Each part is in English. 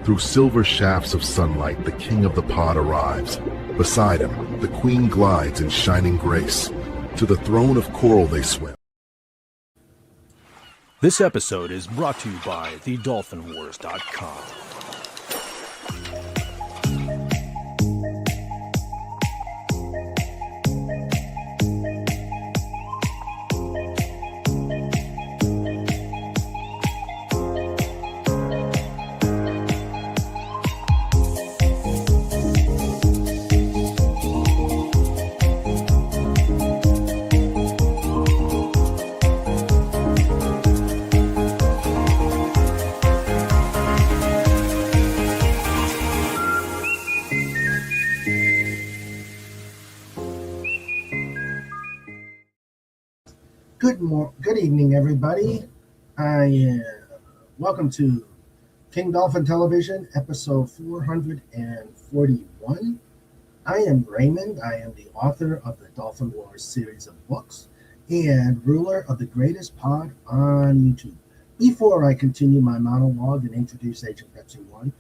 Through silver shafts of sunlight, the king of the pod arrives. Beside him, the queen glides in shining grace. To the throne of coral they swim. This episode is brought to you by thedolphinwars.com. Good evening, everybody. Welcome to King Dolphin Television, episode 441. I am Raymond. I am the author of the Dolphin Wars series of books and ruler of the greatest pod on YouTube. Before I continue my monologue and introduce Agent Pepsi 1,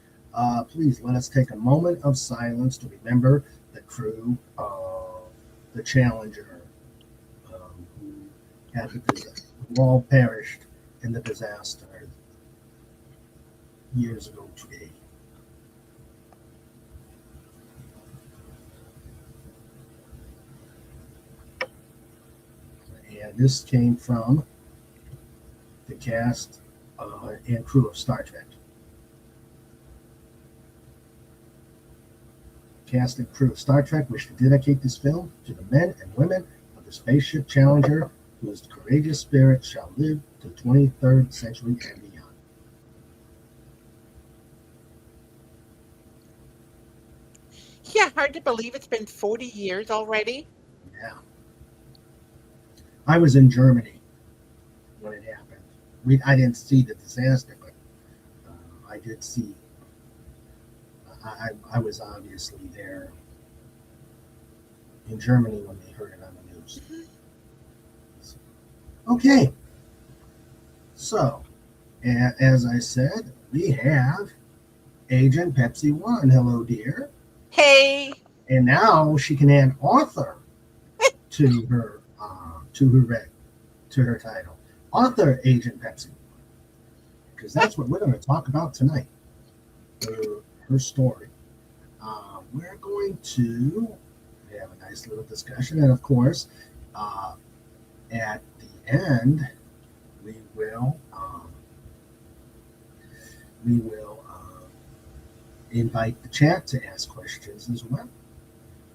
please let us take a moment of silence to remember the crew of the Challenger who all perished in the disaster years ago today. And this came from the cast and crew of Star Trek. Cast and crew of Star Trek wish to dedicate this film to the men and women of the spaceship Challenger, whose courageous spirit shall live to the 23rd century and beyond. Yeah, hard to believe it's been 40 years already. Yeah. I was in Germany when it happened. I didn't see the disaster, but I did see. I was obviously there in Germany when they heard it on the news. Mm-hmm. Okay, so as I said, we have Agent Pepsi 1. Hello, dear. Hey. And now she can add author to her title, author Agent Pepsi 1, because that's what we're going to talk about tonight. Her story. We're going to have a nice little discussion, and of course, at the end, we will invite the chat to ask questions as well.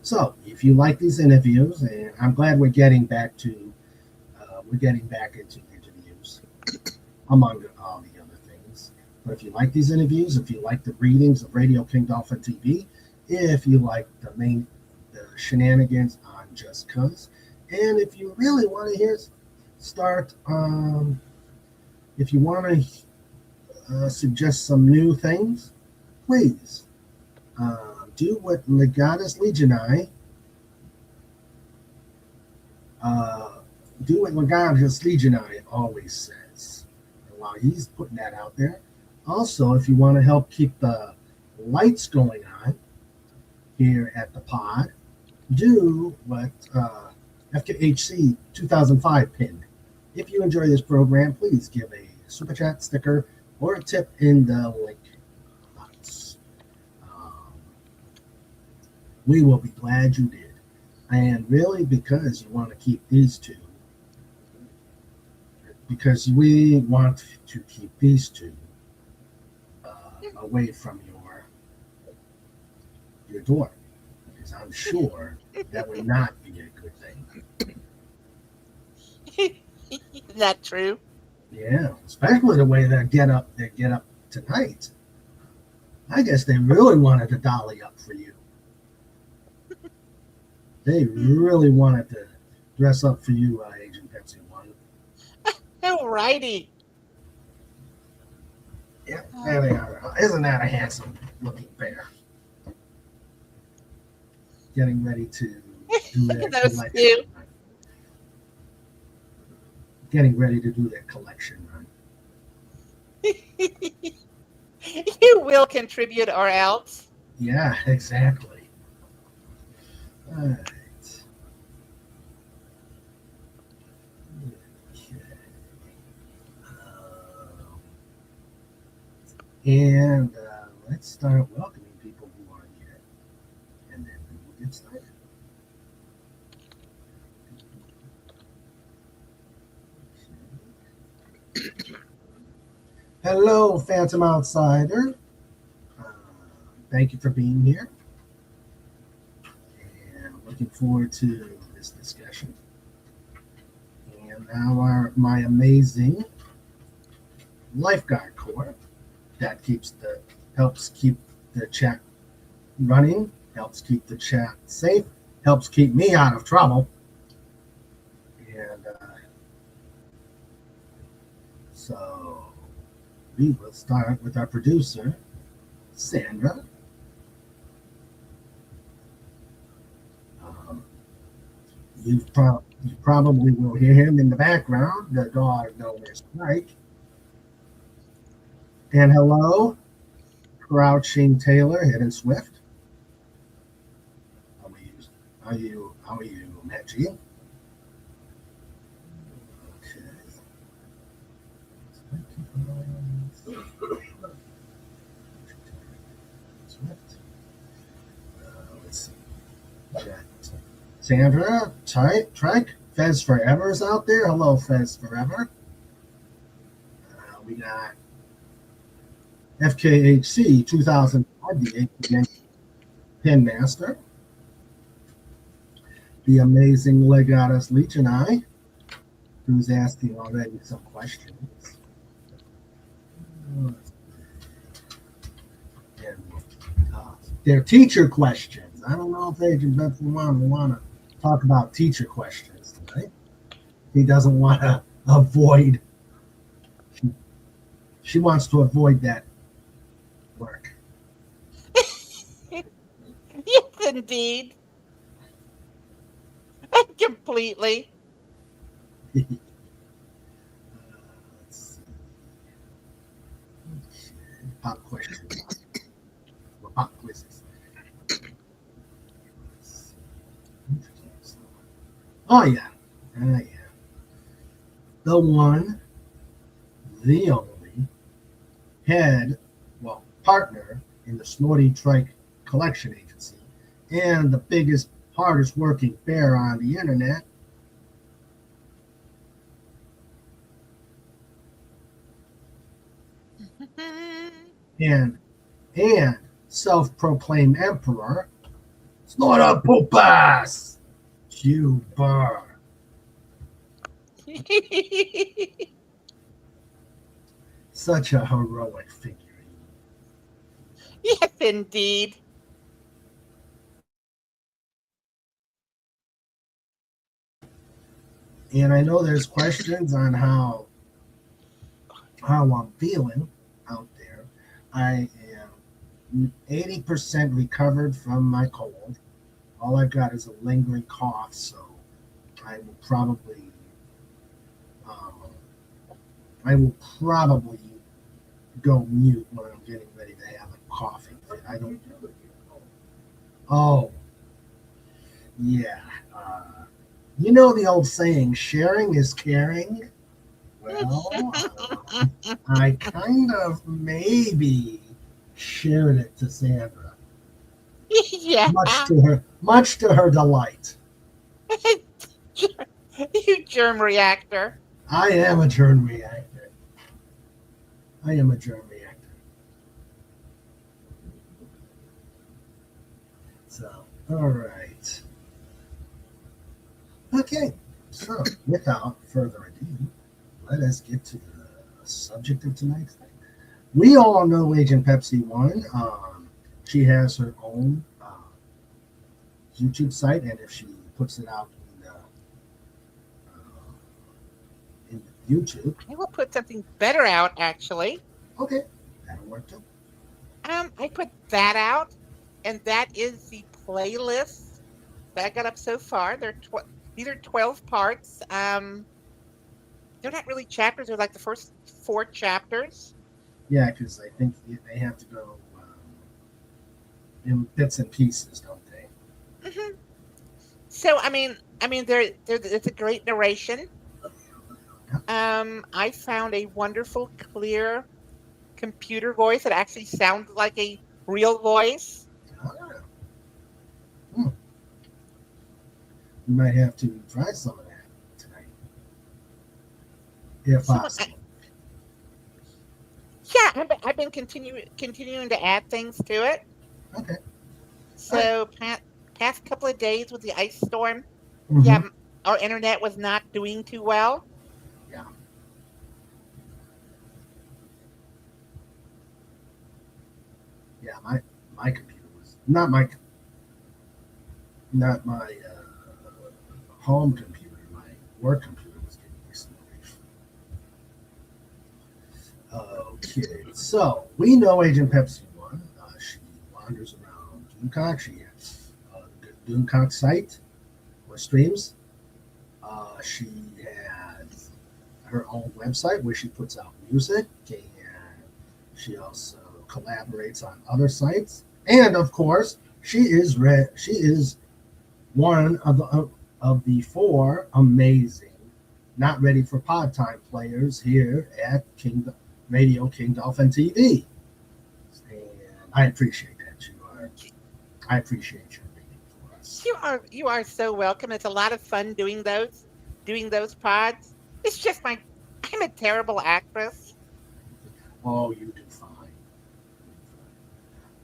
So, if you like these interviews, and I'm glad we're getting back into interviews, among all the other things. But if you like these interviews, if you like the readings of Radio King Dolphin TV, if you like the shenanigans on Just Cuz, and if you really want to if you want to suggest some new things, please do what Legatus Legionii always says. And while he's putting that out there, also, if you want to help keep the lights going on here at the pod, do what FKHC 2005 pinned. If you enjoy this program, please give a super chat, sticker, or a tip in the link box. We will be glad you did. And really, because you want to keep these two, because we want to keep these two away from your door, because I'm sure that would not be a good thing. Is that true? Yeah, especially the way they get up tonight. I guess they really wanted to dolly up for you. They really wanted to dress up for you, Agent Pepsi 1. Alrighty. Yeah, there they are. Isn't that a handsome looking pair? Getting ready to do their collection. Getting ready to do their collection run. You will contribute or else. Yeah, exactly. All right. Okay. And let's start welcoming people who aren't yet, and then we will get started. Hello, Phantom Outsider. Uh, Thank you for being here, and looking forward to this discussion. And now my amazing lifeguard corps that helps keep the chat running, helps keep the chat safe, helps keep me out of trouble. And so we will start with our producer, Sandra. Um, you probably will hear him in the background, the dog known as Mike. And hello, Crouching Taylor, Hidden Swift. How are you, Maggie? Okay. Swift. Let's see. Chat. Sandra, Trike, Fez Forever is out there. Hello, Fez Forever. We got FKHC 2005, the APN Pin Master. The amazing Legatus Legion Eye, who's asking already some questions. And, they're teacher questions. I don't know if Agent Benson want to talk about teacher questions tonight. He doesn't want to avoid. She wants to avoid that work. Yes, indeed. Completely. Let's see. Pop questions. Or pop quizzes. Oh yeah. Yeah. The one, the only partner in the Snorty Trike Collection Agency and the biggest, hardest working bear on the internet. And self-proclaimed emperor, Snorter Poopas, Hugh Burr. Such a heroic figure. Yes, indeed. And I know there's questions on how I'm feeling out there. I am 80% recovered from my cold. All I've got is a lingering cough, so I will probably go mute when I'm getting ready to have a coughing fit. I don't. Oh, yeah. You know the old saying, sharing is caring? Well, I kind of maybe shared it to Sandra. Yeah. Much to her delight. You germ reactor. I am a germ reactor. So, all right. Okay. So, without further ado, let us get to the subject of tonight's thing. We all know Agent Pepsi 1. She has her own YouTube site, and if she puts it out in YouTube. I will put something better out, actually. Okay, that'll work too. I put that out, and that is the playlist that I got up so far. These are 12 parts. They're not really chapters. They're like the first 4 chapters. Yeah, because I think they have to go in bits and pieces, don't they? Hmm. So it's a great narration. Yeah. I found a wonderful, clear computer voice that actually sounds like a real voice. Ah, hmm. You might have to try some of that tonight, if Someone, possible. yeah, I've been continuing to add things to it. Okay. All right. So past couple of days with the ice storm, yeah, Mm-hmm. our internet was not doing too well. Yeah. Yeah. My computer was not my home computer. My work computer was getting me some grief. Okay. So we know Agent Pepsi one. She wanders around Doomcock. She has the Doomcock site or streams. She has her own website where she puts out music, and she also collaborates on other sites. And of course, She is one of the four amazing, not ready for pod time players here at King Dolphin TV, and I appreciate that. I appreciate your reading for us. You are so welcome. It's a lot of fun doing those pods. It's just I'm a terrible actress. Oh, you do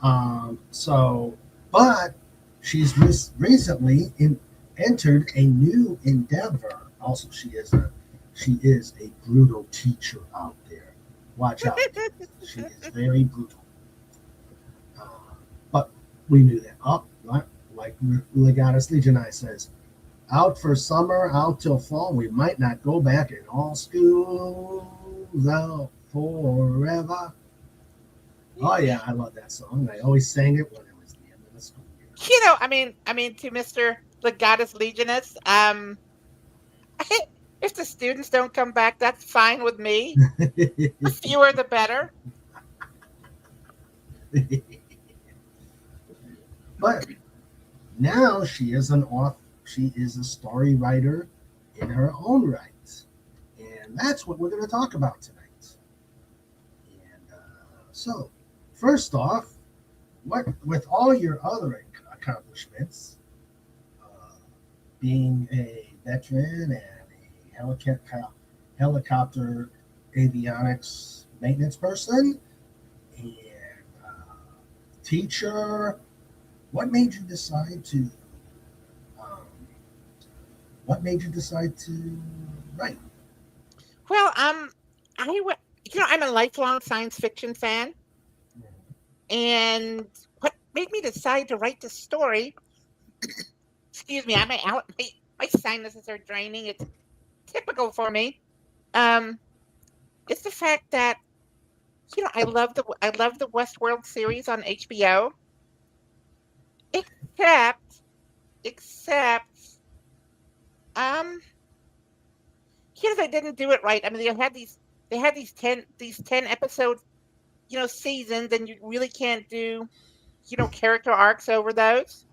fine. So, but she's recently entered a new endeavor. Also, she is a brutal teacher out there. Watch out, kids. She is very brutal. Uh, but we knew that. Like Legatus Legionai says, out for summer, out till fall. We might not go back in all schools out forever. Oh yeah, I love that song. I always sang it when it was the end of the school To Mr. the Goddess Legionist, if the students don't come back, that's fine with me. year. The fewer, the better. But now she is an author. She is a story writer in her own right, and that's what we're going to talk about tonight. And so, first off, what with all your other accomplishments, uh, being a veteran and a helicopter avionics maintenance person and teacher, what made you decide to um, write? Well, I'm a lifelong science fiction fan, and what made me decide to write this story? Excuse me, my sinuses are draining. It's typical for me. Um, it's the fact that I love the Westworld series on HBO, except except um they didn't do it right. I mean, they had these 10 episode seasons, and you really can't do character arcs over those.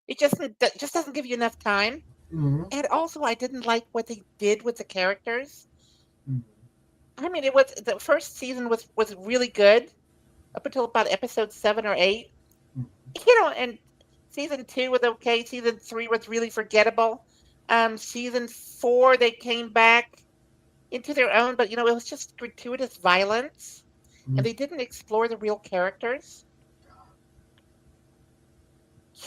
It just doesn't give you enough time. Mm-hmm. And also, I didn't like what they did with the characters. Mm-hmm. I mean, it was the first season was really good up until about episode 7 or 8. And season 2 was okay. Season 3 was really forgettable. Season 4 they came back into their own, but it was just gratuitous violence, Mm-hmm. and they didn't explore the real characters.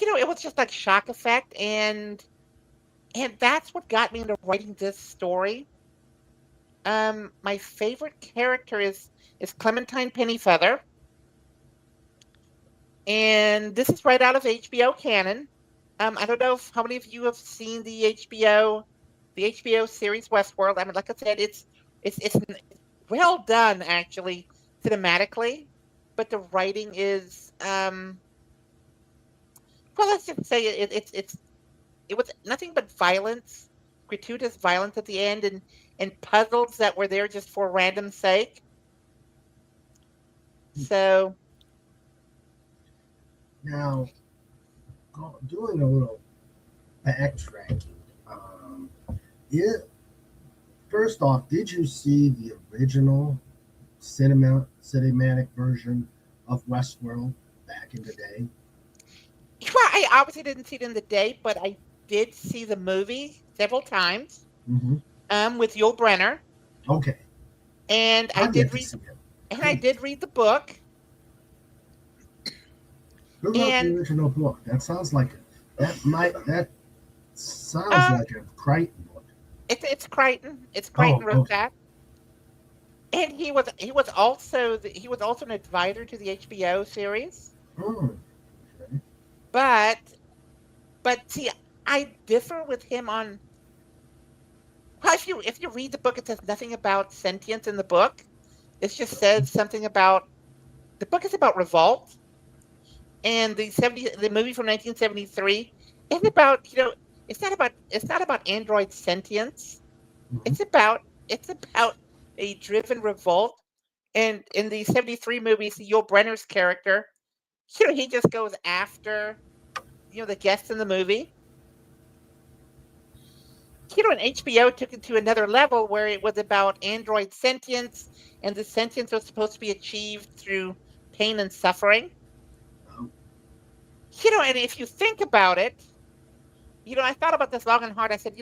It was just like shock effect, and that's what got me into writing this story. My favorite character is Clementine Pennyfeather, and this is right out of HBO canon. I don't know how many of you have seen the HBO series Westworld. I mean, like I said, it's well done actually cinematically, but the writing is well, let's just say it was nothing but violence, gratuitous violence at the end, and puzzles that were there just for random sake. So Now, doing a little backtracking. It first off, did you see the original cinematic version of Westworld back in the day? well, I obviously didn't see it in the day, but I did see the movie several times. Mm-hmm. With Yul Brenner, Okay, and I've yet to see it. I did read the book. Who wrote the And original book? That sounds uh, like a Crichton book. it's Crichton. It's Oh, Crichton wrote okay. that, and he was also an advisor to the HBO series. Hmm. Okay. But see, I differ with him on. Well, if you read the book, it says nothing about sentience in the book. It just says something about the book is about revolt, and the movie from 1973 is about it's not about android sentience. Mhm. It's about a driven revolt. And in the 73 movies, Yul Brenner's character, he just goes after, the guests in the movie. And HBO took it to another level where it was about android sentience, and the sentience was supposed to be achieved through pain and suffering. Oh, And if you think about it, I thought about this long and hard. I said,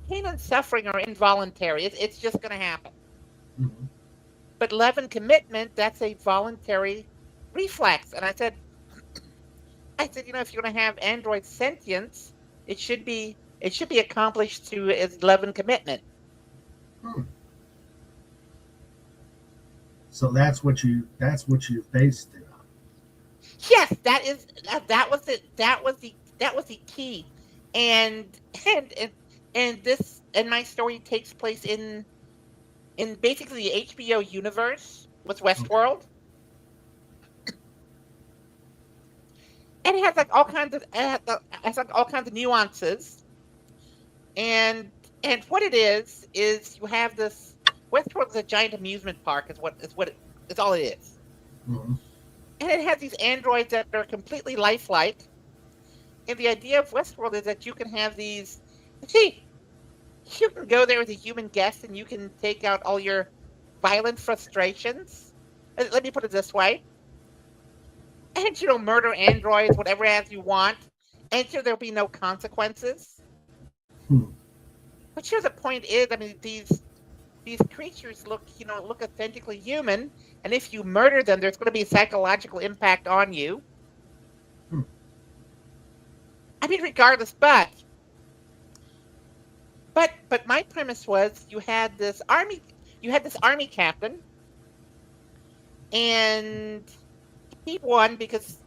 pain and suffering are involuntary. It's just going to happen. mhm. But love and commitment, that's a voluntary reflex. And I said, if you're going to have android sentience, it should be accomplished through its love and commitment. Hmm. So that's what you based it on. Yes, that was the key. And and and and my story takes place in basically the HBO universe with Okay. Westworld. And it has like all kinds of nuances. And what it is you have this. Westworld is a giant amusement park is all it is. Mhm. And it has these androids that are completely lifelike. And the idea of Westworld is that you can have these. See, you can go there as a human guest and you can take out all your violent frustrations. Let me put it this way. And murder androids, whatever as you want. And there'll be no consequences. Hmm. But the point is, I mean, these creatures look authentically human, and if you murder them, there's going to be a psychological impact on you. Hmm. I mean, regardless, but my premise was you had this army captain, and he won because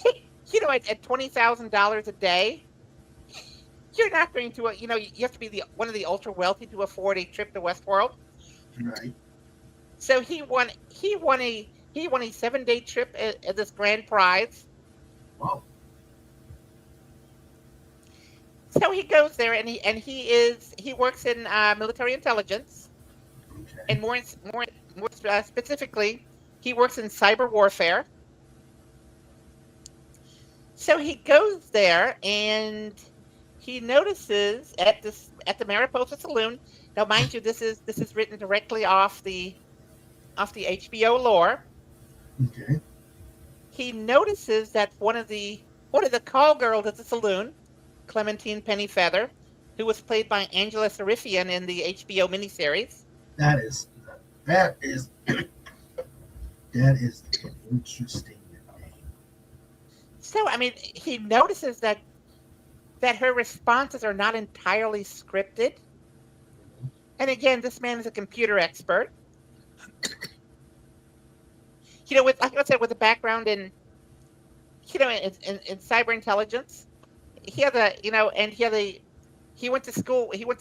at $20,000 a day, you're not going to you have to be the one of the ultra wealthy to afford a trip to Westworld. Right. So he won a 7-day trip at this grand prize. Wow. So he goes there, and he works in military intelligence, Okay. and more specifically, he works in cyber warfare. So he goes there, and he notices at the Mariposa Saloon. Now, mind you, this is written directly off the HBO lore. Okay. He notices that one of the call girls at the saloon, Clementine PENNYFEATHER, who was played by Angela Sarifian in the HBO miniseries. That is that is that is an interesting name. So, I mean, he notices that her responses are not entirely scripted. And again, this man is a computer expert. With like I said, with a background in cyber intelligence. He had a and he went to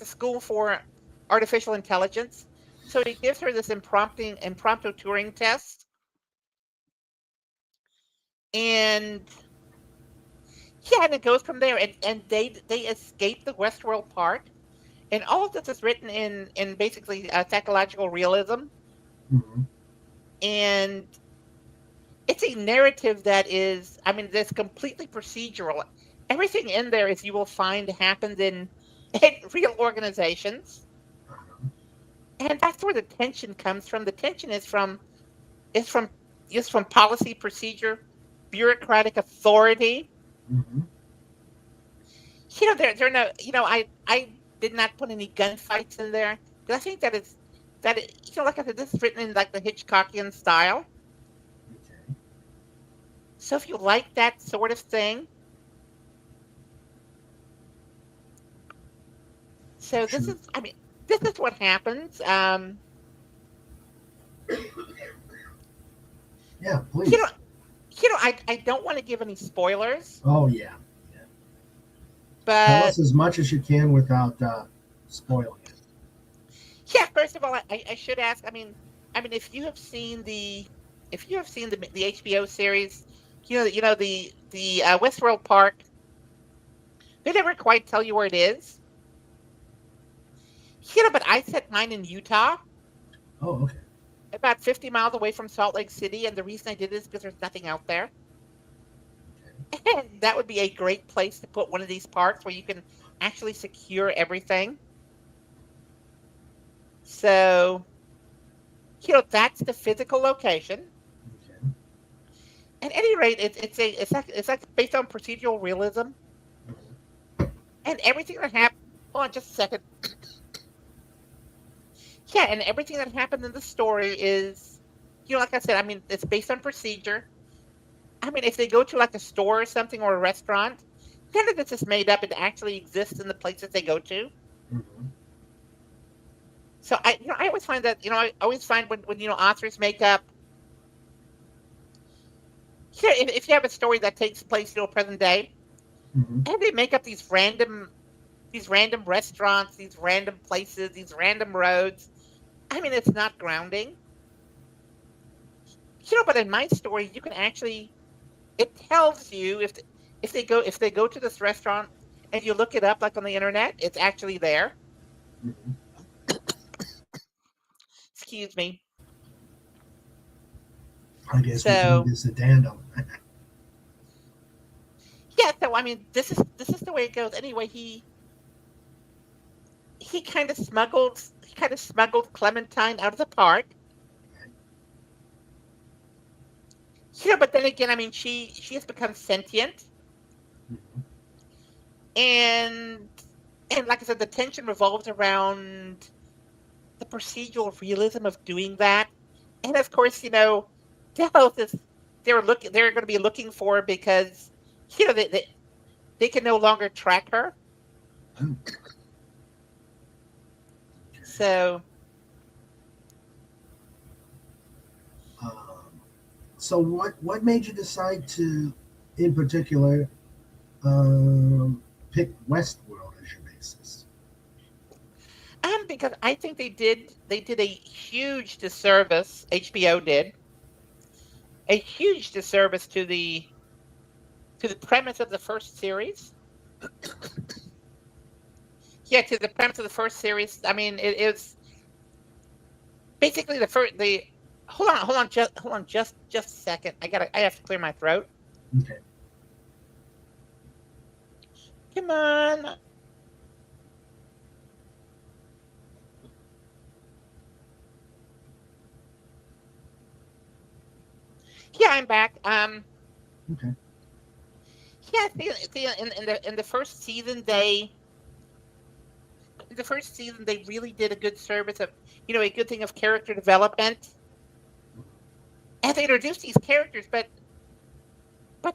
school for artificial intelligence. So he gives her this impromptu Turing test, and yeah, and it goes from there. And they escape the Westworld park, and all of this is written in basically psychological realism, Mhm. and it's a narrative that is, I mean, that's completely procedural. Everything in there is you will find happens in real organizations, Uh-huh. and that's where the tension comes from. The tension is from is from policy, procedure, bureaucratic authority. Mhm. There are no, I did not put any gunfights in there because I think like I said, this is written in like the Hitchcockian style. Okay. So if you like that sort of thing, so Sure. I mean, this is what happens. Yeah, You know, please. I don't want to give any spoilers, Oh yeah. Yeah. Tell but us as much as you can without spoiling it. yeah. First of all, I should ask. I mean, if you have seen the HBO series, the Westworld Park, they never quite tell you where it is. But I set mine in Utah, Oh, okay. about 50 miles away from Salt Lake City, and the reason I did this is because there's nothing out there. And that would be a great place to put one of these parks where you can actually secure everything. So, that's the physical location. Okay. At any rate, it's like based on procedural realism, and everything that happened. Hold on, just a second. Yeah, and everything that happened in the story is, like I said, I mean, it's based on procedure. I mean, if they go to like a store or something or a restaurant, none of this is made up. It actually exists in the places they go to. Mhm. So I always find that, I always find when authors make up, if you have a story that takes place, present day, Mhm. and they make up these random restaurants, these random places, these random roads. I mean, it's not grounding. But in my story, you can actually, it tells you if they go to this restaurant and you look it up like on the internet, it's actually there. Mhm. Excuse me. I guess we need So this addendum. yeah, so I mean, this is the way it goes. Anyway, he kind of smuggled Clementine out of the park. But then again, I mean, she has become sentient, Mhm. and and like I said, the tension revolves around the procedural realism of doing that. And of course, Delos is they're going to be looking for her because they can no longer track her. Oh, okay. So Um, so what made you decide to, in particular, pick Westworld as your basis? because I think they did a huge disservice. HBO did a huge disservice to the premise of the first series. Yeah, to the premise of the first series. I mean, it is basically the first. The hold on, just a second. I have to clear my throat. Okay. Come on. Yeah, I'm back. Okay. Yeah, see, in the first season, they really did a good service of, a good thing of character development, and they introduced these characters, but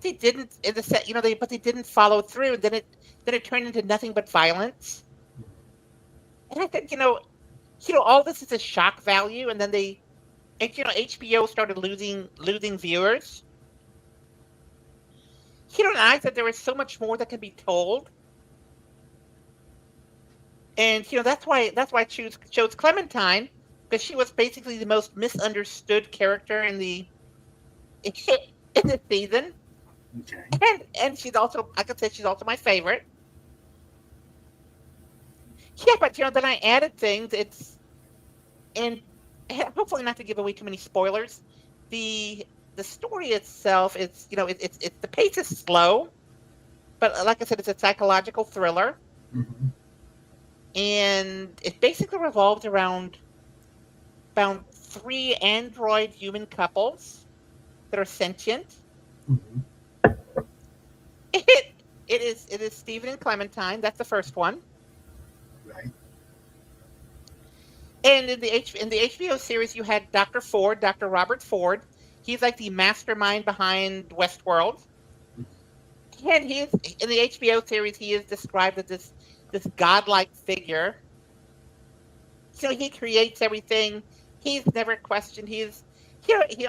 they didn't in the set, they didn't follow through. And then it turned into nothing but violence. And I think, all this is a shock value, and then HBO started losing viewers. And I said there was so much more that could be told. And that's why I chose Clementine, because she was basically the most misunderstood character in the season, Okay. and she's also, like I said, she's also my favorite. Yeah, but then I added things. And hopefully not to give away too many spoilers. The the story itself is, it's the pace is slow, but like I said, it's a psychological thriller, Mm-hmm. and it basically revolves around three android human couples that are sentient. Mm-hmm. It is Stephen and Clementine. That's the first one. Right. And in the HBO series, you had Dr. Ford, Dr. Robert Ford. He's like the mastermind behind Westworld. And he's in the HBO series. He is described as this godlike figure. So he creates everything. He's never questioned. He's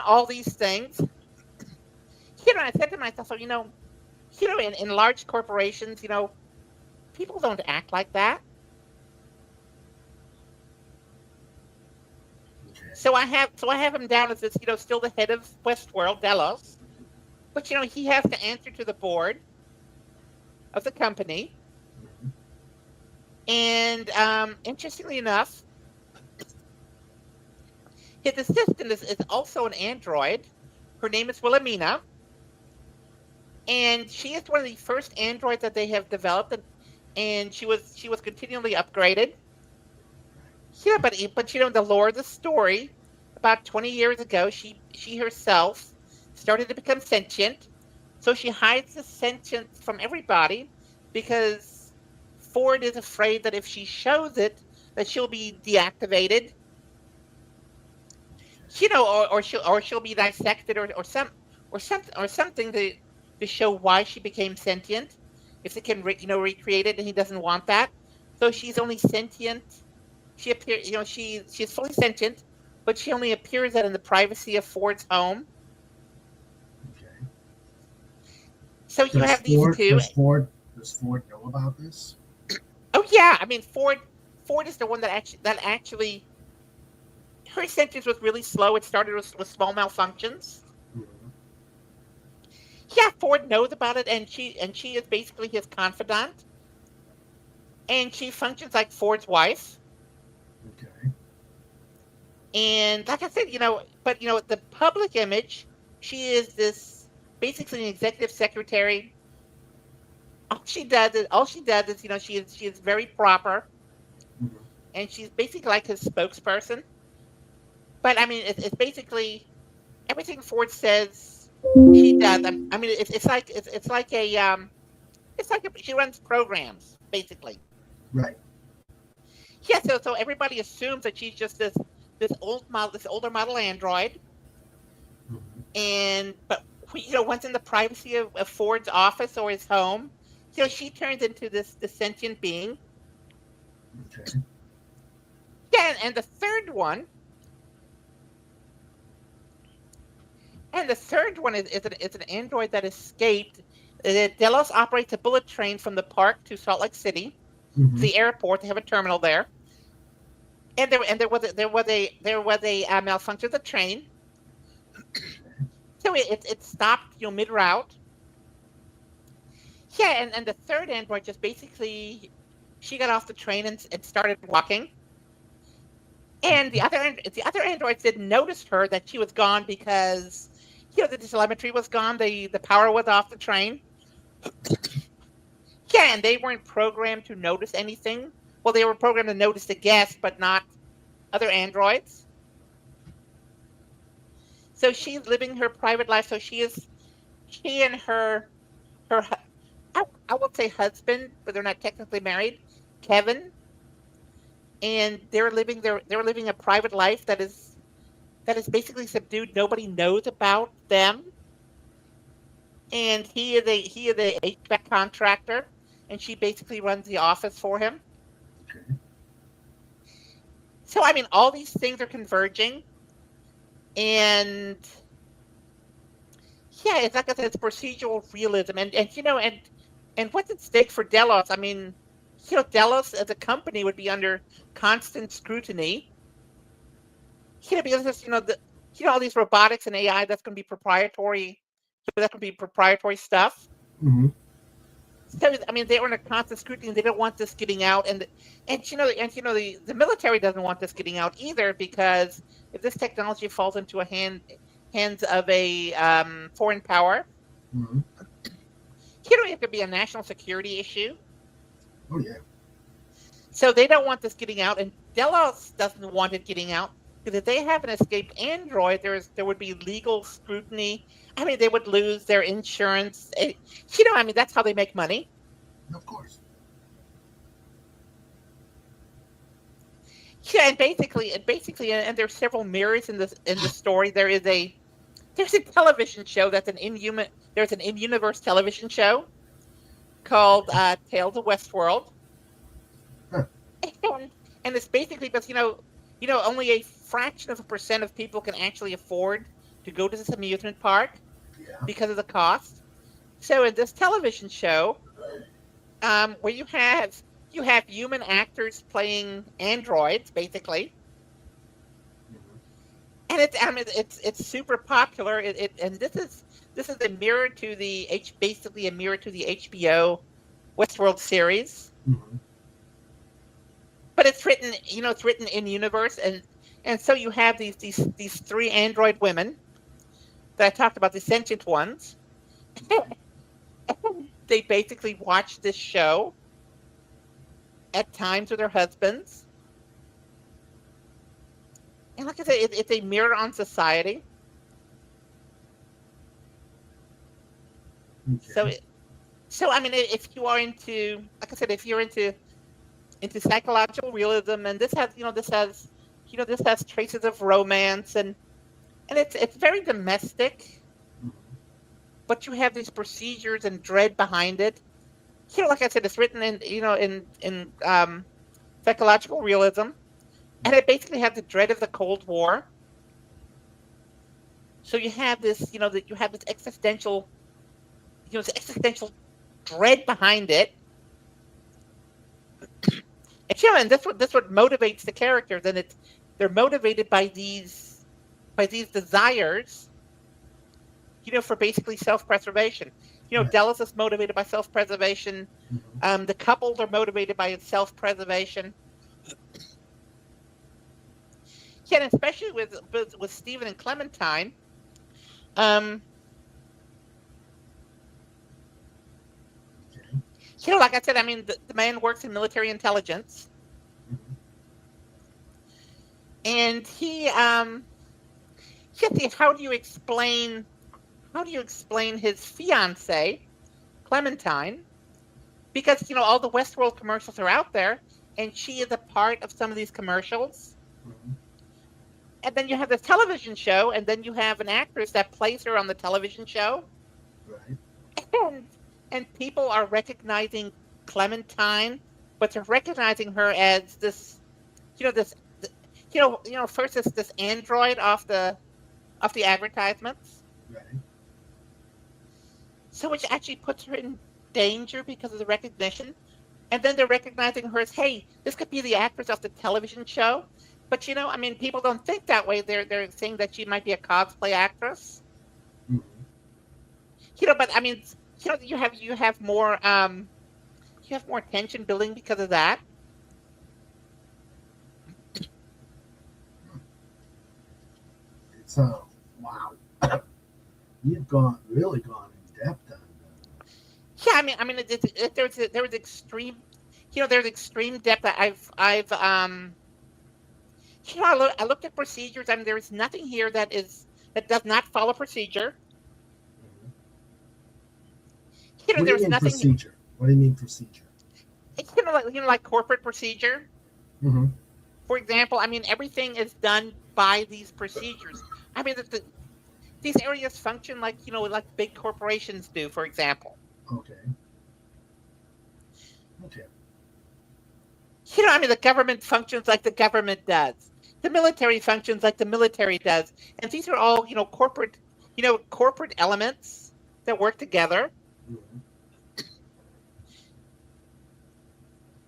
all these things. I said to myself, in large corporations, people don't act like that. Okay. So I have him down as this, still the head of Westworld, Delos. But he has to answer to the board of the company. Mm-hmm. And interestingly enough, his assistant is also an android. Her name is Wilhelmina, and she is one of the first androids that they have developed, and she was continually upgraded. Yeah, but the lore of the story, about 20 years ago, she herself started to become sentient. So she hides the sentience from everybody because Ford is afraid that if she shows it, that she'll be deactivated, or she'll be dissected, or something to show why she became sentient. If it can recreate it, and he doesn't want that, so she's only sentient. She appears, she's fully sentient, but she only appears out in the privacy of Ford's home. Okay. So you Does have these Ford two. does Ford know about this? Oh yeah, I mean Ford is the one that actually her sentence was really slow. It started with small malfunctions. Mm-hmm. Yeah, Ford knows about it, and she is basically his confidant, and she functions like Ford's wife. Okay. And like I said, but the public image, she is this basically an executive secretary. All she does is she is very proper, Mm-hmm. and she's basically like his spokesperson. But I mean, it's basically everything Ford says she does. I mean, it's like she runs programs basically. Right. Yeah, so everybody assumes that she's just this older model android, Mm-hmm. and but once in the privacy of Ford's office or his home, she turns into this sentient being. Okay. Yeah, and the third one is an android that escaped. Delos operates a bullet train from the park to Salt Lake City, to Mm-hmm. the airport. They have a terminal there, and there was a malfunction of the train, so it stopped mid route. Yeah, and the third android just basically she got off the train and started walking, and the other androids didn't notice her that she was gone because the telemetry was gone, the power was off the train. Yeah, and they weren't programmed to notice anything. Well, they were programmed to notice the guest, but not other androids. So she's living her private life. So she and her I would say husband, but they're not technically married, Kevin, and they're living a private life that is basically subdued. Nobody knows about them, and he is a HVAC contractor, and she basically runs the office for him. Okay. So I mean, all these things are converging, and yeah, it's like I said, it's procedural realism, and what's at stake for Delos? I mean, Delos as a company would be under constant scrutiny. Because it's, all these robotics and AI that's going to be proprietary. That can be proprietary stuff. Mm-hmm. So I mean, they're under constant scrutiny. They don't want this getting out, the military doesn't want this getting out either, because if this technology falls into hands of a foreign power, Mm-hmm. it could be a national security issue. Oh yeah. So they don't want this getting out, and Delos doesn't want it getting out, because if they have an escaped android, there would be legal scrutiny. I mean, they would lose their insurance. I mean, that's how they make money. Of course. Yeah, and basically, and there's several mirrors in the story. There's a television show that's there's an in-universe television show called Tales of Westworld. Huh. And it's basically because only a fraction of a percent of people can actually afford to go to this amusement park Yeah. because of the cost. So in this television show, where you have human actors playing androids, basically, Mm-hmm. and it's super popular. And this is a mirror to basically a mirror to the HBO Westworld series. Mm-hmm. But it's written in universe, and so you have these three android women that I talked about, the sentient ones. They basically watch this show at times with their husbands, and like I said, it's a mirror on society. Okay. So I mean, if you are into, like I said, if you're into psychological realism, and this has traces of romance, and it's very domestic, Mm-hmm. but you have these procedures and dread behind it. Like I said, it's written in psychological realism, and it basically has the dread of the Cold War. So you have this, that you have this existential dread behind it. And this what motivates the characters, and they're motivated by these desires, for basically self-preservation. Right. Delos is motivated by self-preservation. Mm-hmm. The couples are motivated by self-preservation. Yeah, and especially with Stephen and Clementine. Okay. Like I said, I mean, the man works in military intelligence, Mm-hmm. and how do you explain his fiance, Clementine? Because all the Westworld commercials are out there, and she is a part of some of these commercials. Mm-hmm. And then you have this television show, and then you have an actress that plays her on the television show, Right. and people are recognizing Clementine, but they're recognizing her as this, first it's this android off the advertisements. Right. So which actually puts her in danger because of the recognition. And then they're recognizing her as, hey, this could be the actress off the television show. But I mean, people don't think that way. They're saying that she might be a cosplay actress. Mm-hmm. But I mean, you have more tension building because of that. It's wow. You've really gone in depth on that. Yeah, I mean, there was extreme, there's extreme depth. I looked at procedures. I mean, there is nothing here that does not follow procedure. What do you There's mean nothing. procedure? What do you mean procedure? Like corporate procedure. Mm-hmm. For example, I mean, everything is done by these procedures. I mean, these areas function like like big corporations do, for example. Okay. Okay. I mean, the government functions like the government does. The military functions like the military does. And these are all, corporate elements that work together. Mm-hmm.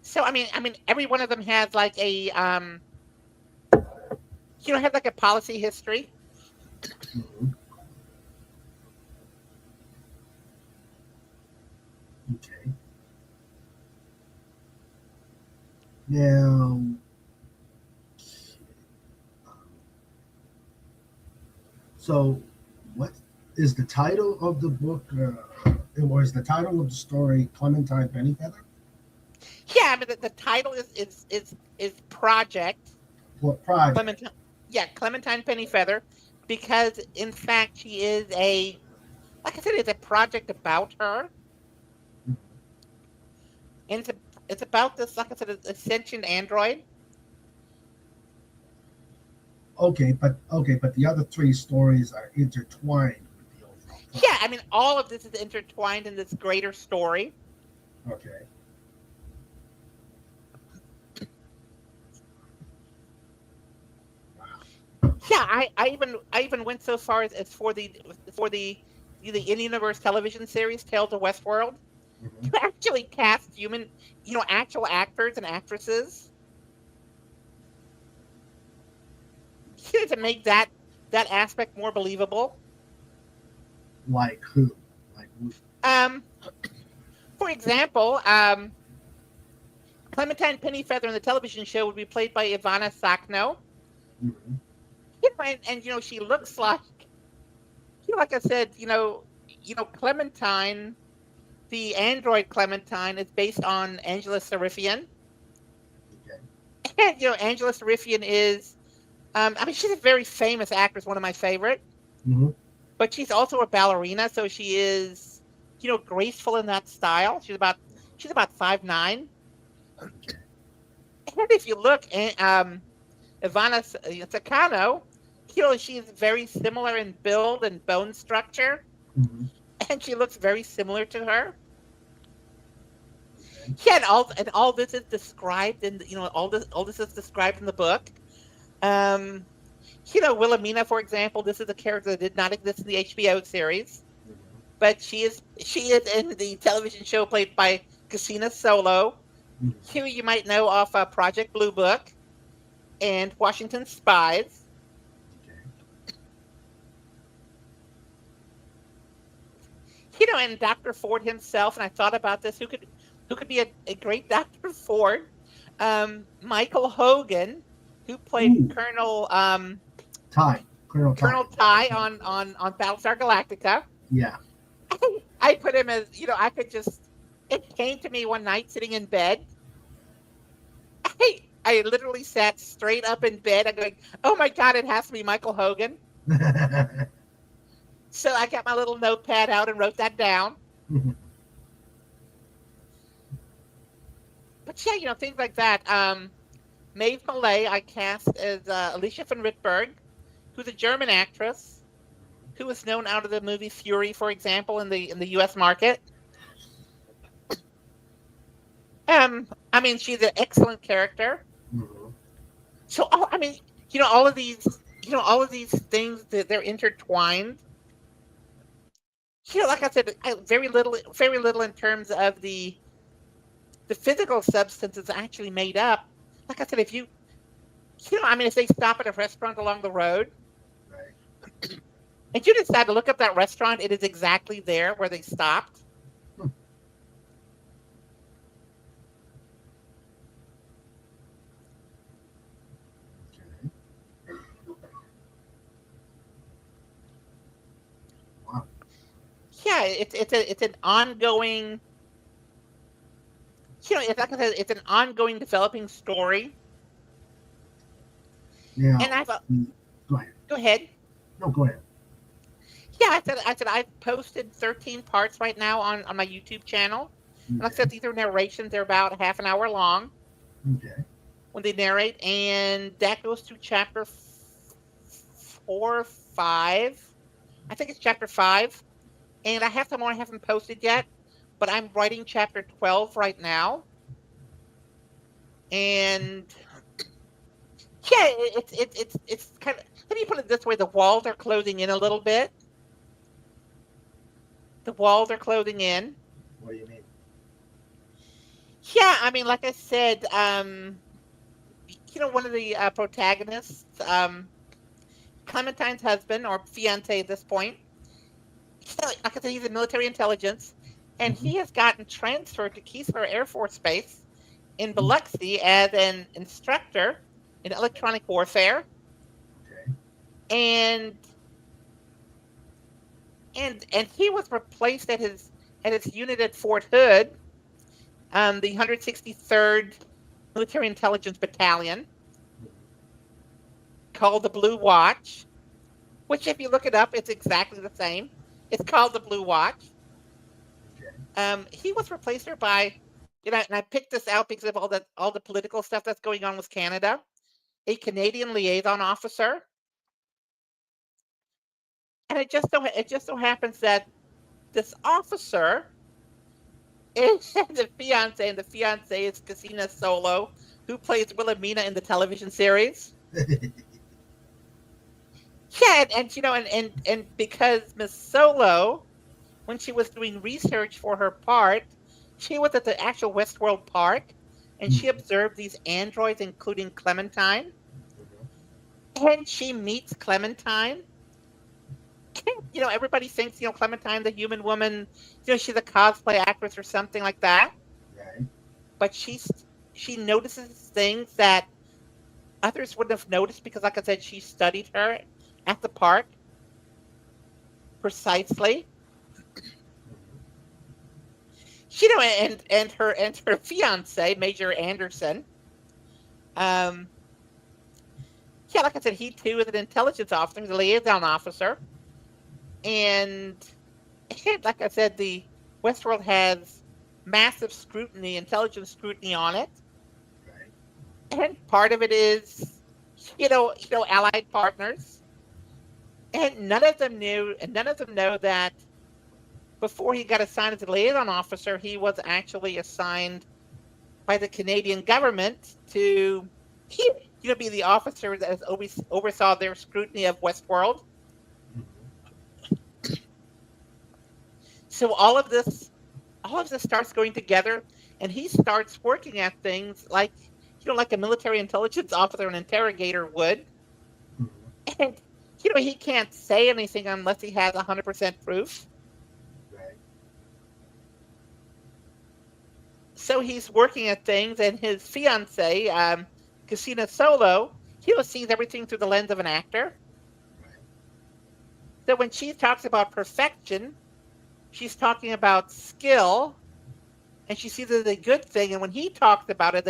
So, I mean, every one of them has like a, has like a policy history. Mm-hmm. Okay. Now, so what is the title of the book? Or is the title of the story Clementine Pennyfeather? Yeah, I mean the title is Project What project? Clementine. Yeah, Clementine Pennyfeather, because in fact she is a, like I said, it's a project about her, and it's about this, like I said, a sentient android. Okay, but the other three stories are intertwined with the overall Yeah, plot. I mean all of this is intertwined in this greater story. Okay. Wow. Yeah, I even went so far as for the in-universe television series Tales of Westworld Mhm. to actually cast actual actors and actresses to make that aspect more believable. Like who? Like who? Um, for example, Clementine Pennyfeather in the television show would be played by Ivana Sakno. Mhm. And she looks like I said, Clementine, the android Clementine, is based on Angela Sarifian. Okay. And Angela Sarifian is, I mean, she's a very famous actress, one of my favorite, Mhm. but she's also a ballerina, so she is, graceful in that style. She's about 5'9". Okay. And if you look, Ivana Sakano, she's very similar in build and bone structure, Mhm. and she looks very similar to her. Okay. Yeah, and all this is described in all this is described in the book. Um, Wilhelmina, for example, this is a character that did not exist in the HBO series, Mhm. but she is in the television show played by Casina Solo, Mhm. who you might know off Project Blue Book and Washington Spies. Okay. And Dr. Ford himself, and I thought about this, who could be a great Dr. Ford? Michael Hogan, who played Ooh, Ty. Colonel Ty. Colonel Ty on Battlestar Galactica. Yeah. I put him as, I could just, it came to me one night sitting in bed. I literally sat straight up in bed. I'm going, oh my God, it has to be Michael Hogan. So I got my little notepad out and wrote that down. But yeah, things like that. Maeve Millay, I cast as Alicia von Rittberg, who's a German actress who was known out of the movie Fury, for example, in the U.S. market. I mean, she's an excellent character. Mhm. So, I mean, all of these things that they're intertwined. Like I said, very little in terms of the physical substance is actually made up. Like I said, I mean, if they stop at a restaurant along the road Right. and you decide to look up that restaurant, it is exactly there where they stopped. Hmm. Okay. Wow. Yeah, it's an ongoing. It's like I said, it's an ongoing developing story. And Now, I've go ahead. go ahead. No, go ahead. Yeah, I said I've posted 13 parts right now on my YouTube channel. And like I Okay. said, these are narrations. They're about half an hour long Okay. when they narrate, and that goes through chapter 4, 5. I think it's chapter 5, and I have some more I haven't posted yet, but I'm writing chapter 12 right now. And yeah, it's kind of, let me put it this way: the walls are closing in a little bit. The walls are closing in. What do you mean? Yeah, I mean, like I said, one of the protagonists, Clementine's husband or fiance at this point, like I said, he's in military intelligence, and Mhm. he has gotten transferred to Keesler Air Force Base in Biloxi as an instructor in electronic warfare, Okay. and he was replaced at his unit at Fort Hood, the 163rd Military Intelligence Battalion, called the Blue Watch, which if you look it up, it's exactly the same. It's called the Blue Watch. Okay. He was replaced there by, and I picked this out because of all the political stuff that's going on with Canada, a Canadian liaison officer. And it just so happens that this officer is the fiance, and the fiance is Casina Solo, who plays Wilhelmina in the television series. Yeah, and because Miss Solo, when she was doing research for her part, she was at the actual Westworld park, and she observed these androids, including Clementine, and she meets Clementine. Everybody thinks, Clementine, the human woman, she's a cosplay actress or something like that. Right. But she notices things that others wouldn't have noticed because, like I said, she studied her at the park precisely. And her fiance, Major Anderson. Yeah, like I said, he too is an intelligence officer, he's a liaison officer. And like I said, the Westworld has massive scrutiny, intelligence scrutiny on it. Right. And part of it is, allied partners. And none of them know that before he got assigned as a liaison officer, he was actually assigned by the Canadian government to, be the officer that oversaw their scrutiny of Westworld. So all of this starts going together, and he starts working at things like a military intelligence officer, an interrogator would. And he can't say anything unless he has 100% proof. Right. So he's working at things, and his fiance, Casina Solo, sees everything through the lens of an actor. Right. So when she talks about perfection, she's talking about skill, and she sees it as a good thing. And when he talks about it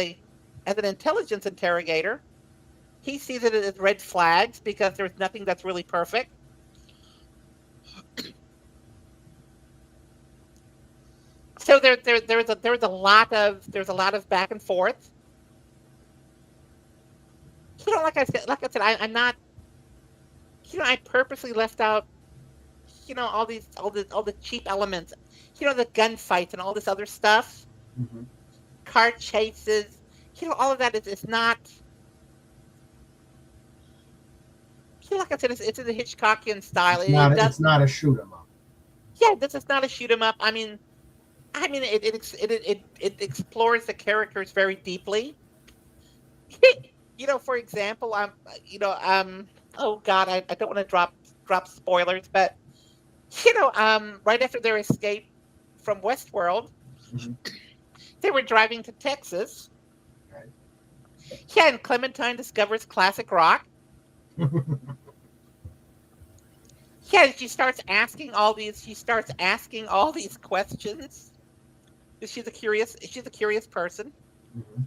as an intelligence interrogator, he sees it as red flags because there's nothing that's really perfect. So there's a lot of back and forth. Like I said, I'm not. I purposely left out. All the cheap elements. The gunfights and all this other stuff. Mm-hmm. Car chases. All of that is not. Like I said, it's in the Hitchcockian style. It's not a shoot 'em up. Yeah, this is not a shoot 'em up. I mean, it explores the characters very deeply. For example, oh God, I don't want to drop spoilers, but right after their escape from Westworld, Mm-hmm. they were driving to Texas. Right. Yeah, and Clementine discovers classic rock. Yeah, she starts asking all these questions. She's a curious person. Mm-hmm.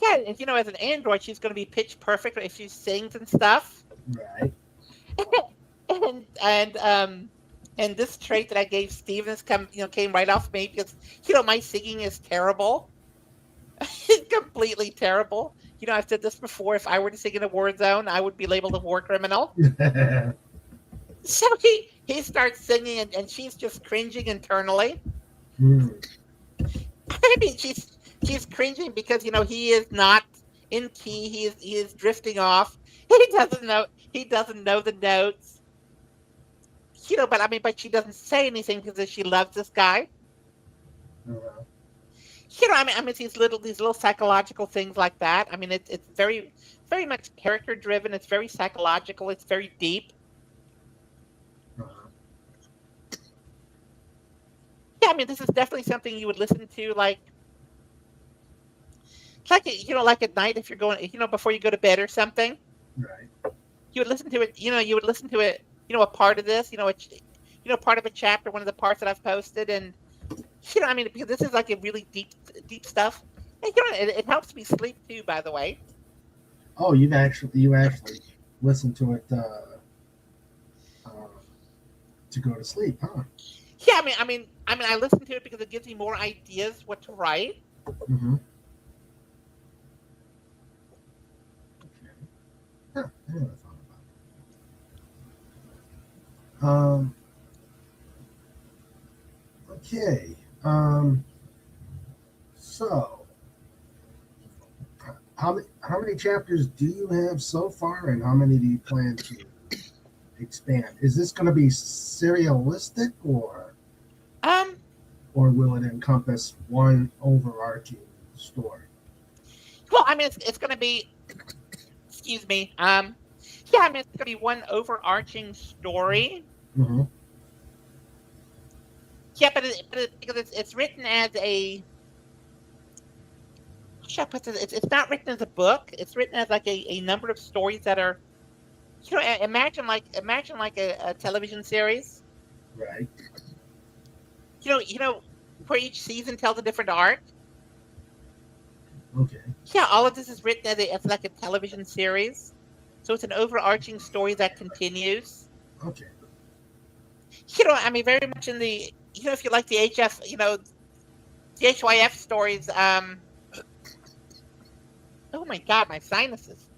Yeah, and as an android, she's going to be pitch perfect if she sings and stuff. Right. And this trait that I gave Stevens came right off me because my singing is terrible. It's completely terrible. I've said this before. If I were to sing in a war zone, I would be labeled a war criminal. So he starts singing, and she's just cringing internally. Mm. I mean, she's cringing because he is not in key. He is drifting off. He doesn't know the notes. But she doesn't say anything because she loves this guy. Uh-huh. It's these little psychological things like that. I mean, it's very, very much character driven. It's very psychological. It's very deep. Uh-huh. Yeah, I mean, this is definitely something you would listen to, like, like like at night if you're going, before you go to bed or something, Right. you would listen to it. You would listen to it. A part of this. Part of a chapter, one of the parts that I've posted, and I mean, because this is like a really deep stuff. And, it helps me sleep too. By the way. Oh, you actually listen to it uh, to go to sleep, huh? Yeah, I listen to it because it gives me more ideas what to write. Mm-hmm. Okay. Huh, I never thought about that. Okay. So, how many chapters do you have so far, and how many do you plan to expand? Is this going to be serialistic, Um, or will it encompass one overarching story? well, it's going to be. Excuse me. Yeah, it's going to be one overarching story. Mm-hmm. Yeah, because it's written as a. How should I put this? It's not written as a book. It's written as like a number of stories that are. Imagine like a television series. Right. Where each season tells a different arc. Okay. Yeah, all of this is written as like a television series. So it's an overarching story that continues. Okay. Very much in the, if you like the the HYF stories. Oh my God, my sinuses.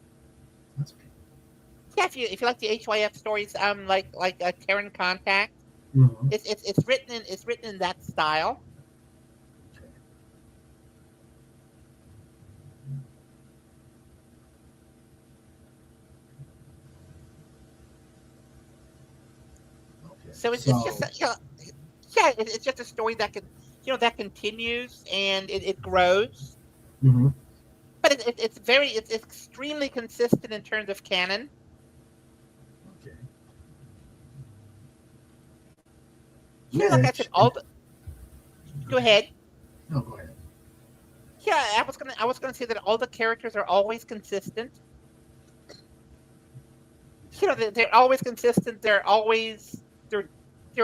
That's okay. Yeah, if you like the HYF stories, like Terran Contact, Mm-hmm. it's written in that style. Okay. Okay. So it's just So, yeah, it's just a story that that continues and it grows. mm-hmm. But it's extremely consistent in terms of canon. Okay. Like Yeah. I said, go ahead. No, go ahead. Yeah, I was gonna say that all the characters are always consistent. They're always consistent. They're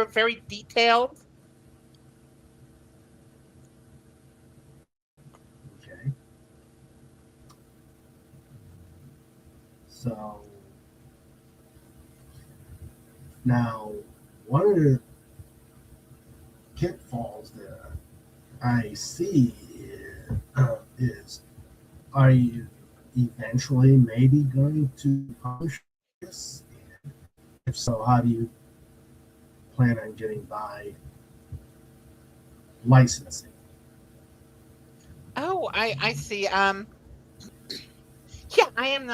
very detailed. Okay. So now, one of the pitfalls that I see is, are you eventually maybe going to publish this? And if so, how do you plan on getting by licensing? Oh, I see. Yeah, I am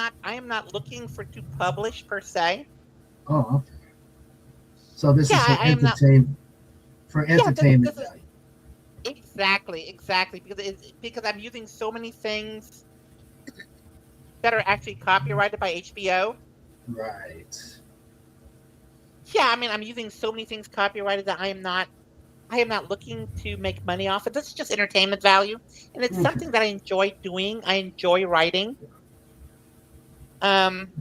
not looking to publish per se. Oh, okay. So this Yeah, is I am not. for Yeah, entertainment this is value. exactly because I'm using so many things that are actually copyrighted by HBO. Right. Yeah, I'm using so many things copyrighted that I am not looking to make money off it. This is just entertainment value, and it's Okay. something that I enjoy doing. I enjoy writing. Um,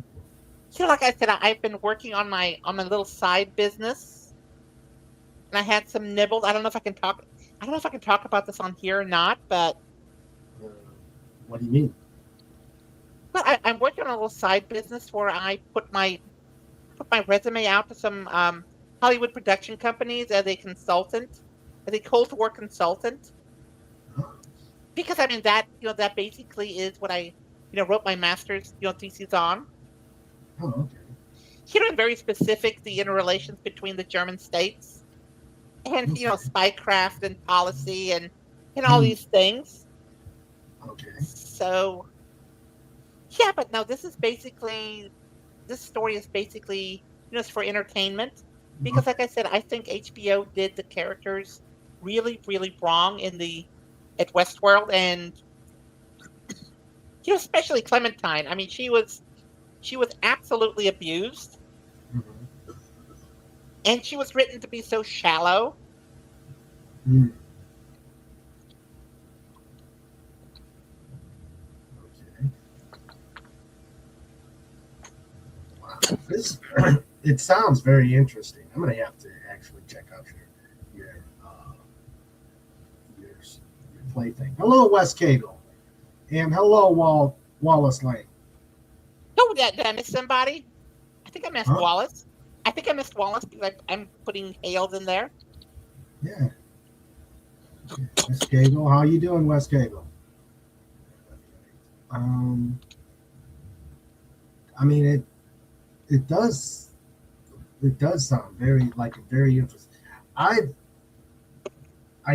like I said, I've been working on my little side business, and I had some nibbles. I don't know if I can talk. I don't know if I can talk about this on here or not, Uh, what do you mean? I'm working on a little side business where I put my resume out to some Hollywood production companies as a consultant, as a cold war consultant. Oh, Because that basically is what I wrote my master's thesis on. oh, okay. And very specific the interrelations between the German states and Okay. spycraft and policy and all Hmm. these things. Okay. So yeah, but no, this story is basically it's for entertainment because Okay. like I said, I think HBO did the characters really really wrong at Westworld, and especially Clementine. She was absolutely abused, Mhm. and she was written to be so shallow. Mm. it sounds very interesting. I'm gonna have to actually check out your plaything. Hello, Wes Cagle, and hello, Wallace Lane. Oh, did I miss somebody? I think I missed Huh? Wallace. I think I missed Wallace because I'm putting Hales in there. Yeah. Wes Cagle, how you doing, Wes Cagle? I mean it does sound very interesting. I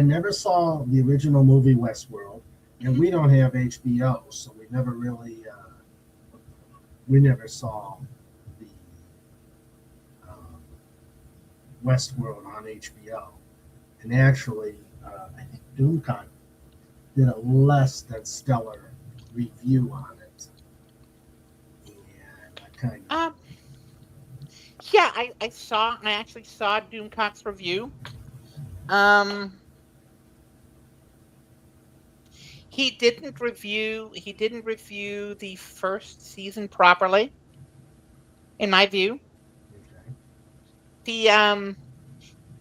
never saw the original movie Westworld, and we don't have HBO, so we never really we never saw the um, Westworld on HBO. And actually, I think Doomcock did a less than stellar review on it, and I kind of Yeah, I actually saw Doomcock's review. He didn't review the first season properly, in my view. okay. The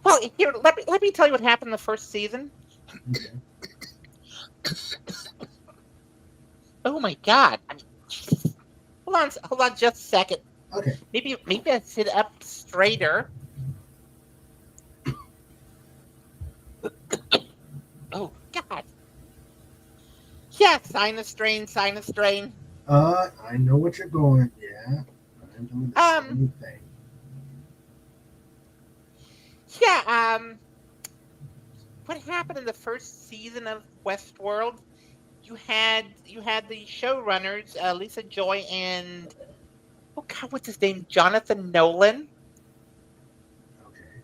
well, here let me tell you what happened in the first season. Okay. Oh my God! I mean, hold on, just a second. Okay. Maybe I sit up straighter. Oh God! Yeah, sinus strain. I know what you're going. Yeah, I'm doing the same thing. Yeah. What happened in the first season of Westworld? You had the showrunners, Lisa Joy and oh God, what's his name? Jonathan Nolan. Okay.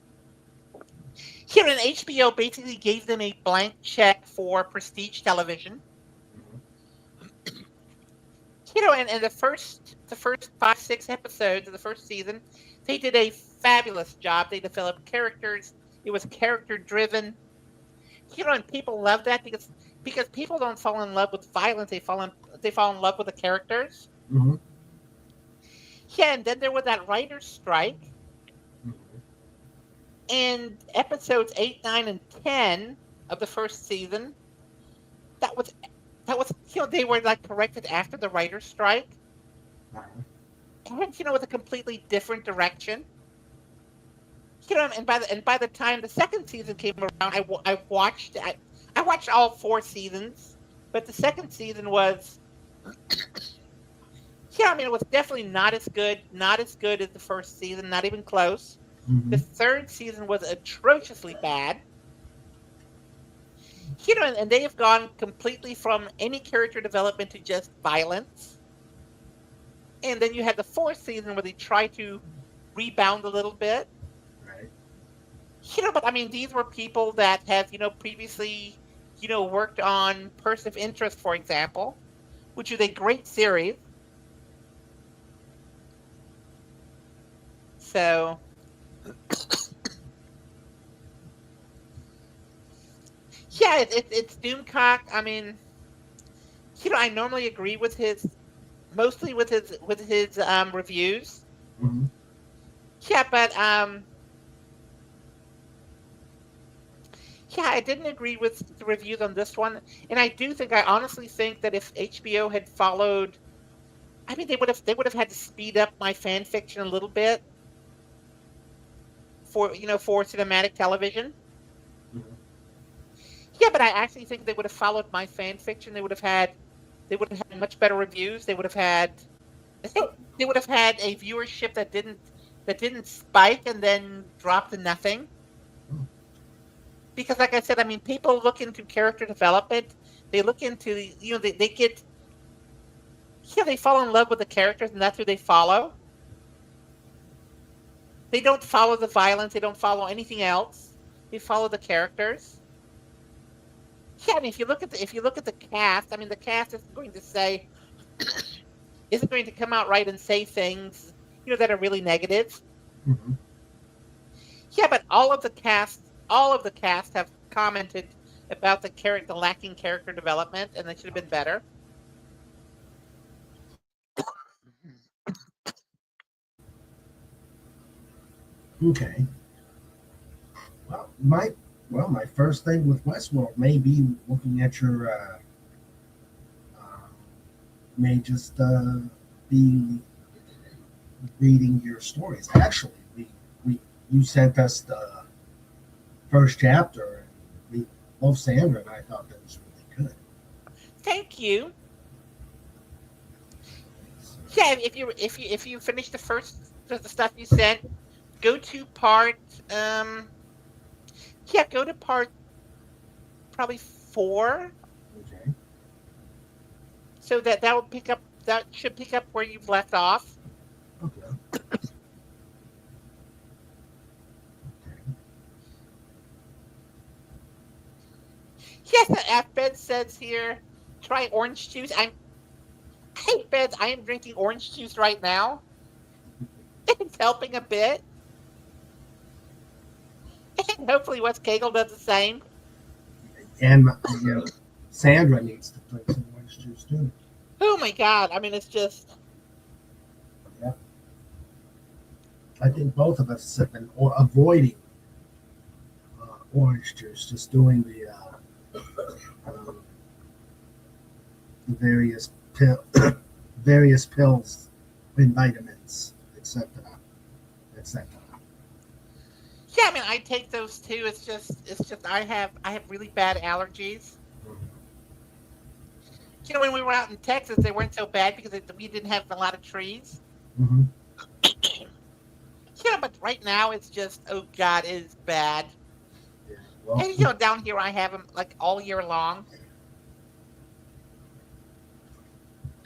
Here in HBO basically gave them a blank check for prestige television. Mm-hmm. And the first 5, 6 episodes of the first season, they did a fabulous job. They developed characters. It was character driven. And people love that because people don't fall in love with violence. They fall in love with the characters. Mm-hmm. Yeah, and then there was that writer's strike. Mm-hmm. And episodes 8, 9, and 10 of the first season, that was they were like corrected after the writer's strike. Uh-huh. And with a completely different direction. And by the time the second season came around, I watched all 4 seasons, but the second season was it was definitely not as good as the first season, not even close. Mm-hmm. The third season was atrociously bad. And they have gone completely from any character development to just violence. And then you had the fourth season where they try to rebound a little bit. Right. But I mean, these were people that have, previously, worked on Person of Interest, for example, which is a great series. So, yeah, it's Doomcock. I mean, I normally agree with mostly with his reviews. Mm-hmm. Yeah, but yeah, I didn't agree with the reviews on this one, and I honestly think that if HBO had followed, I mean, they would have had to speed up my fan fiction a little bit for cinematic television. Mm-hmm. Yeah, but I actually think they would have followed my fan fiction. They would have had much better reviews. They would have had a viewership that didn't spike and then drop to nothing. Because like I said, I mean, people look into character development. They look into, they get, they fall in love with the characters and that's who they follow. They don't follow the violence. They don't follow anything else. They follow the characters. Yeah, I mean, if you look at the cast, I mean, the cast isn't going to come out right and say things, that are really negative. Mm-hmm. Yeah, but all of the cast have commented about the lacking character development, and they should have been better. Okay. My first thing with Westworld may be looking at your uh, may just be reading your stories. Actually, we you sent us the first chapter, and we both Sandra and I thought that was really good. Thank you. Yeah, if you finish the stuff you sent, go to part um go to part probably 4, Okay. so that should pick up where you've left off. Okay. Yes, Bed says here, try orange juice. Hey Bed, I am drinking orange juice right now. It's helping a bit. And hopefully Wes Cagle does the same. And Sandra needs to drink some orange juice too. Oh my god. I mean, it's just Yeah. I think both of us have been avoiding orange juice, just doing um, the various pills and vitamins, etc. etc. yeah, I mean, I take those too. It's just I have really bad allergies. When we were out in Texas, they weren't so bad because we didn't have a lot of trees. Mm-hmm. But right now it's just, oh god, it is bad. Yeah. Well, And down here I have them like all year long.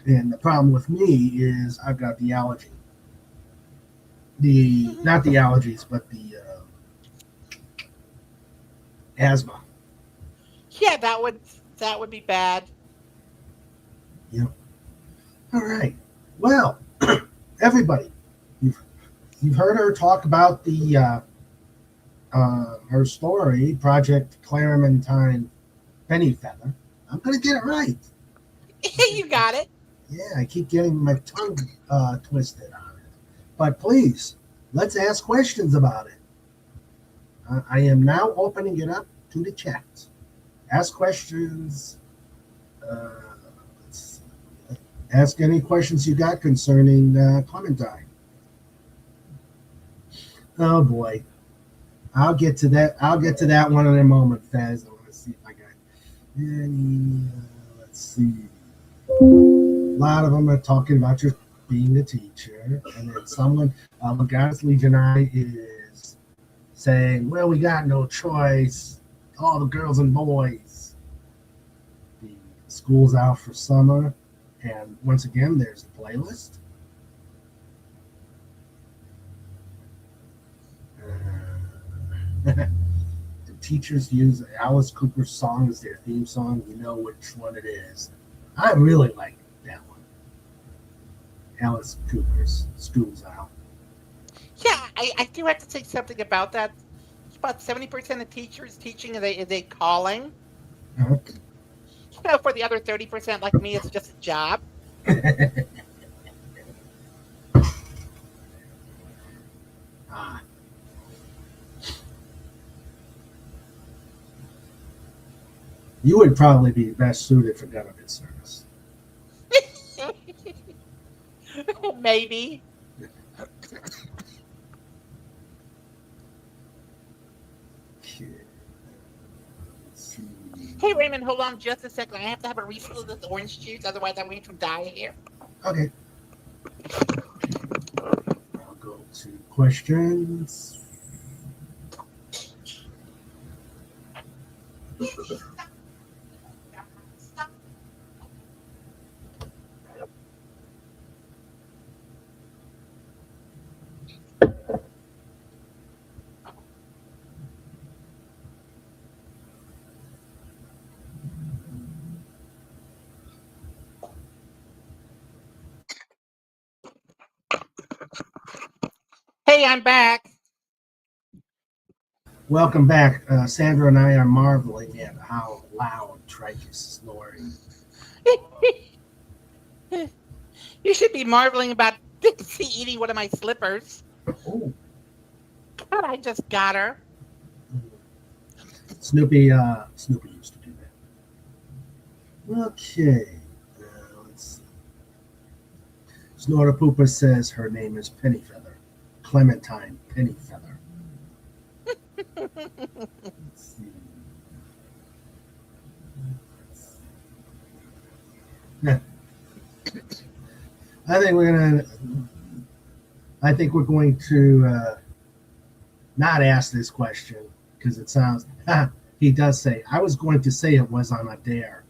and the problem with me is I've got the allergy. The Mhm. not the allergies, but the asthma. Yeah, that would be bad. Yep. All right. Well, everybody, you've heard her talk about the her story, Project Clementine Pennyfeather. I'm gonna get it right. You got it. Yeah, I keep getting my tongue twisted on it. But please, let's ask questions about it. I am now opening it up to the chat. Ask questions. Uh, let's see. Ask any questions you got concerning Clementine. Oh boy, I'll get to that. I'll get to that one in a moment, Fez. I want to see if I got any. Let's see. A lot of them are talking about your being a teacher, and then someone, Goddess Legion I, is saying, "Well, we got no choice. All the girls and boys. The school's out for summer, and once again, there's a playlist." The teachers use Alice Cooper's song as their theme song. You know which one it is. I really like that one. Alice Cooper's "School's Out." Yeah, I do have to say something about that. It's about 70% of teachers teaching is a calling. Uh-huh. For the other 30% like me, it's just a job. Ah, you would probably be best suited for government service. Maybe. Okay. Let's see. Hey Raymond, hold on just a second. I have to have a refill of this orange juice, otherwise I'm going to die here. Okay. I'll go to questions. Hey, I'm back. Welcome back. Sandra and I are marveling at how loud Trike is snoring. You should be marveling about Dixie eating one of my slippers. Oh, God, I just got her. Snoopy used to do that. Okay. Let's see. Snorter Pooper says her name is Pennyfeather. Clementine Pennyfeather. Let's see. Yeah. I think we're going to not ask this question because it sounds. He does say, I was going to say it was on a dare.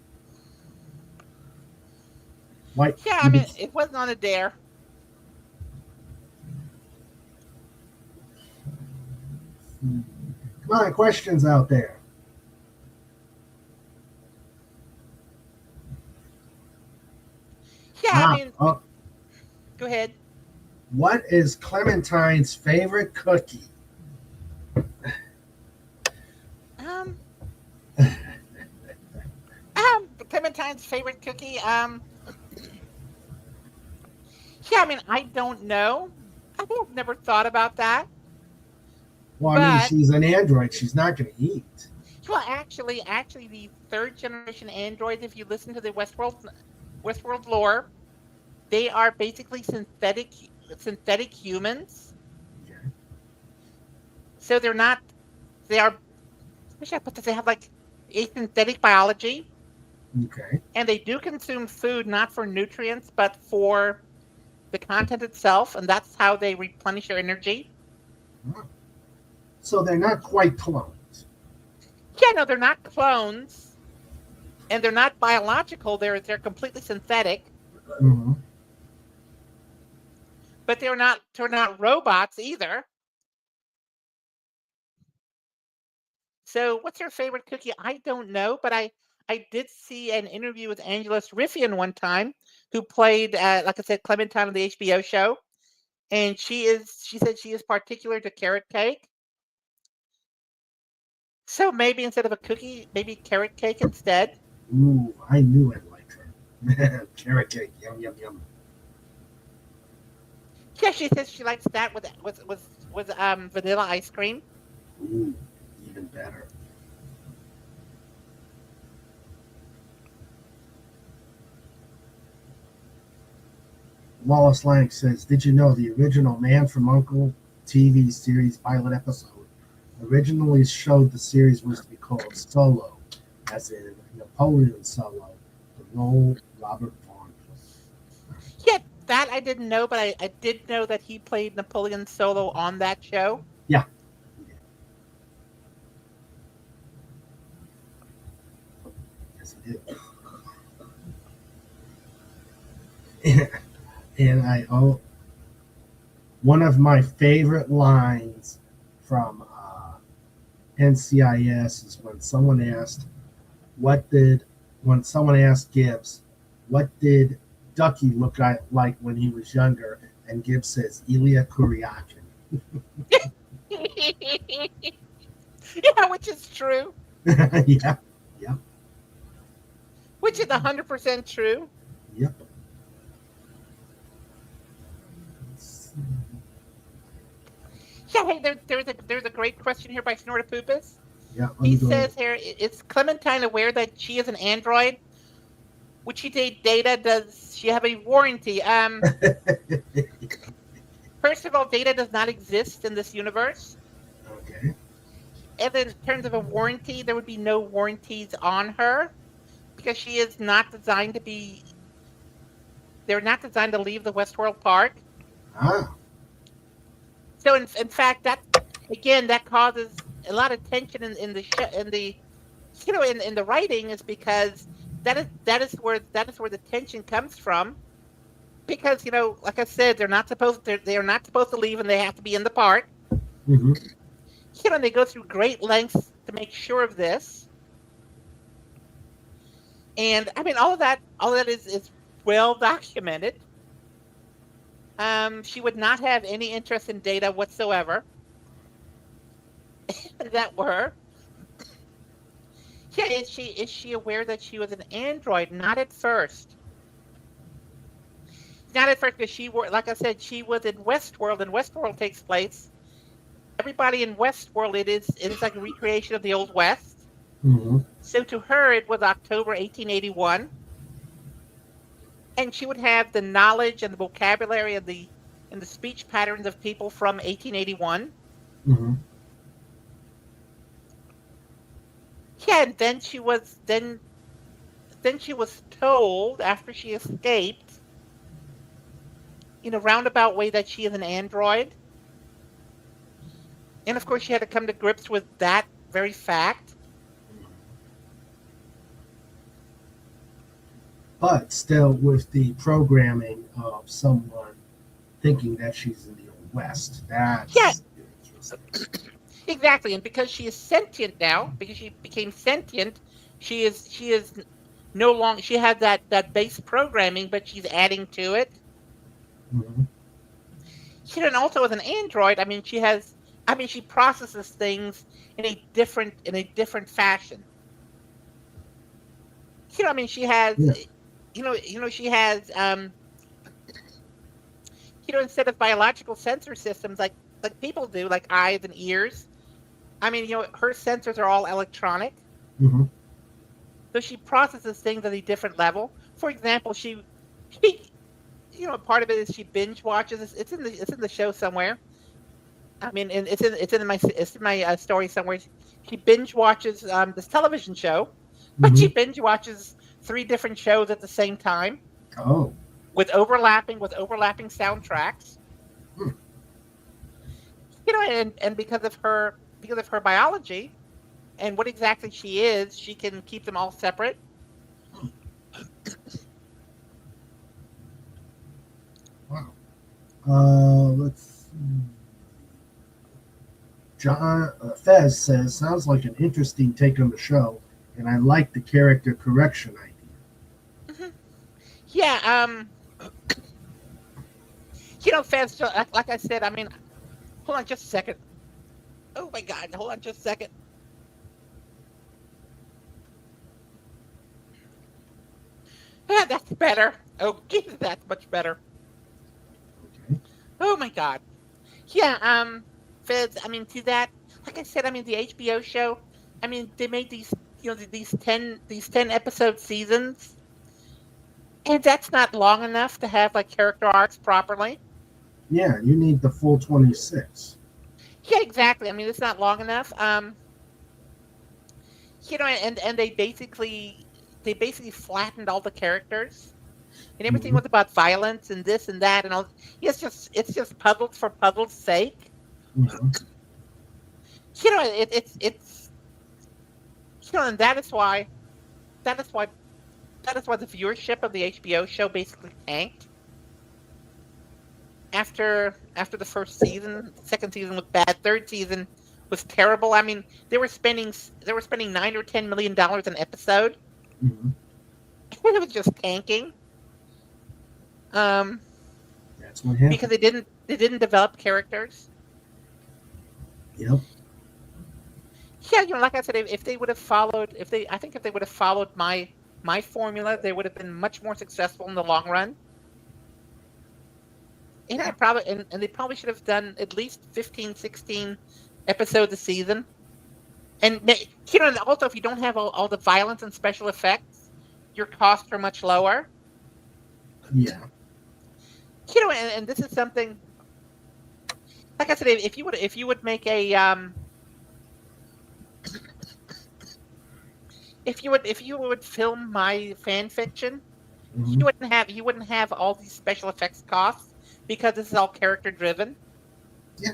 Why? Yeah, I mean, it wasn't on a dare. Come on, questions out there. Yeah, I mean, Go ahead. What is Clementine's favorite cookie? Clementine's favorite cookie. Yeah, I mean, I don't know. I think I've never thought about that. Well, I mean, she's an android. She's not going to eat. Well, actually, the third generation androids, if you listen to the Westworld lore, they are basically synthetic humans. Okay. So they're not. They are. What should I put this? They have like a synthetic biology. Okay. And they do consume food not for nutrients, but for the content itself, and that's how they replenish their energy. So they're not quite clones. Yeah, no, they're not clones, and they're not biological. They're completely synthetic. Mm-hmm. But they're not robots either. So, what's her favorite cookie? I don't know, but I did see an interview with Angela Riffian one time, who played, like I said, Clementine on the HBO show, and she said she is particular to carrot cake. So maybe instead of a cookie, maybe carrot cake instead. Ooh, I knew I'd like her. Carrot cake, yum yum yum. Yeah, she says she likes that with vanilla ice cream. Ooh, even better. Wallace Lang says, did you know the original Man from U.N.C.L.E. TV series pilot episode originally showed the series was to be called Solo, as in Napoleon Solo, the role Robert Vaughn played? Yeah, that I didn't know, but I did know that he played Napoleon Solo on that show. Yeah. Yes, he did. And one of my favorite lines from NCIS is when someone asked Gibbs, what did Ducky look like when he was younger? And Gibbs says, Ilya Kuryakin. Yeah, which is true. Yeah. Which is 100% true. Yep. Yeah, hey, there's a great question here by Snortopoopas. Yeah. He says here, is Clementine aware that she is an android? Would she date Data? Does she have a warranty? First of all, Data does not exist in this universe. Okay. And then in terms of a warranty, there would be no warranties on her because she is not designed to be. They're not designed to leave the Westworld Park. Ah. So in fact, that causes a lot of tension in the writing, is because that is where the tension comes from, because like I said, they are not supposed to leave, and they have to be in the park. Mm-hmm. And they go through great lengths to make sure of this. And I mean, all of that is well documented. She would not have any interest in Data whatsoever. That were. Yeah, is she aware that she was an android? Not at first. Not at first, because like I said, she was in Westworld, and Westworld takes place everybody in Westworld, it is like a recreation of the Old West. Mm-hmm. So to her, it was October 1881, and she would have the knowledge and the vocabulary and the speech patterns of people from 1881. Mm-hmm. Yeah, and then she was told after she escaped, in a roundabout way, that she is an android. And of course, she had to come to grips with that very fact. But still, with the programming of someone thinking that she's in the Old West, Yeah, that's interesting. exactly. And because she is sentient now, because she became sentient, she is no longer, she had that base programming, but she's adding to it. Mm-hmm. She then also as an android, I mean, she processes things in a different fashion. I mean, she has, Yeah. she has, instead of biological sensor systems like people do, like eyes and ears. I mean, her sensors are all electronic, Mm-hmm. so she processes things at a different level. For example, she, part of it is she binge watches. It's in the show somewhere. I mean, and it's in my story somewhere. She binge watches this television show, but Mm-hmm. she binge watches three different shows at the same time Oh. with overlapping soundtracks. Hmm. And because of her biology and what exactly she is, she can keep them all separate. Wow. Let's. John Fez says, sounds like an interesting take on the show, and I like the character correction idea. Mhm. Yeah, Fans, so like I said, I mean, hold on just a second. Oh my God, hold on just a second. Ah, that's better. Oh, Jesus, that's much better. Okay. Oh my God. Yeah, Feds, I mean, to that, like I said, I mean, the HBO show, I mean, they made these 10 episode seasons, and that's not long enough to have like character arcs properly. Yeah, you need the full 26. Yeah, exactly. I mean, it's not long enough. And they basically flattened all the characters, and everything Mm-hmm. was about violence and this and that and all. It's just puzzles for puzzles' sake. Mm-hmm. It's and that is why that is why the viewership of the HBO show basically tanked after the first season. The second season was bad. Third season was terrible. I mean, they were spending $9 or $10 million an episode. Mm-hmm. It was just tanking. Um, That's what happened. because they didn't develop characters. Yep. Yeah, like I said, if they would have followed, I think if they would have followed my formula, they would have been much more successful in the long run. And they probably should have done at least 15, 16 episodes a season. And also if you don't have all the violence and special effects, your costs are much lower. Yeah. And this is something, like I said, if you would film my fan fiction, Mm-hmm. you wouldn't have all these special effects costs because this is all character driven. Yeah.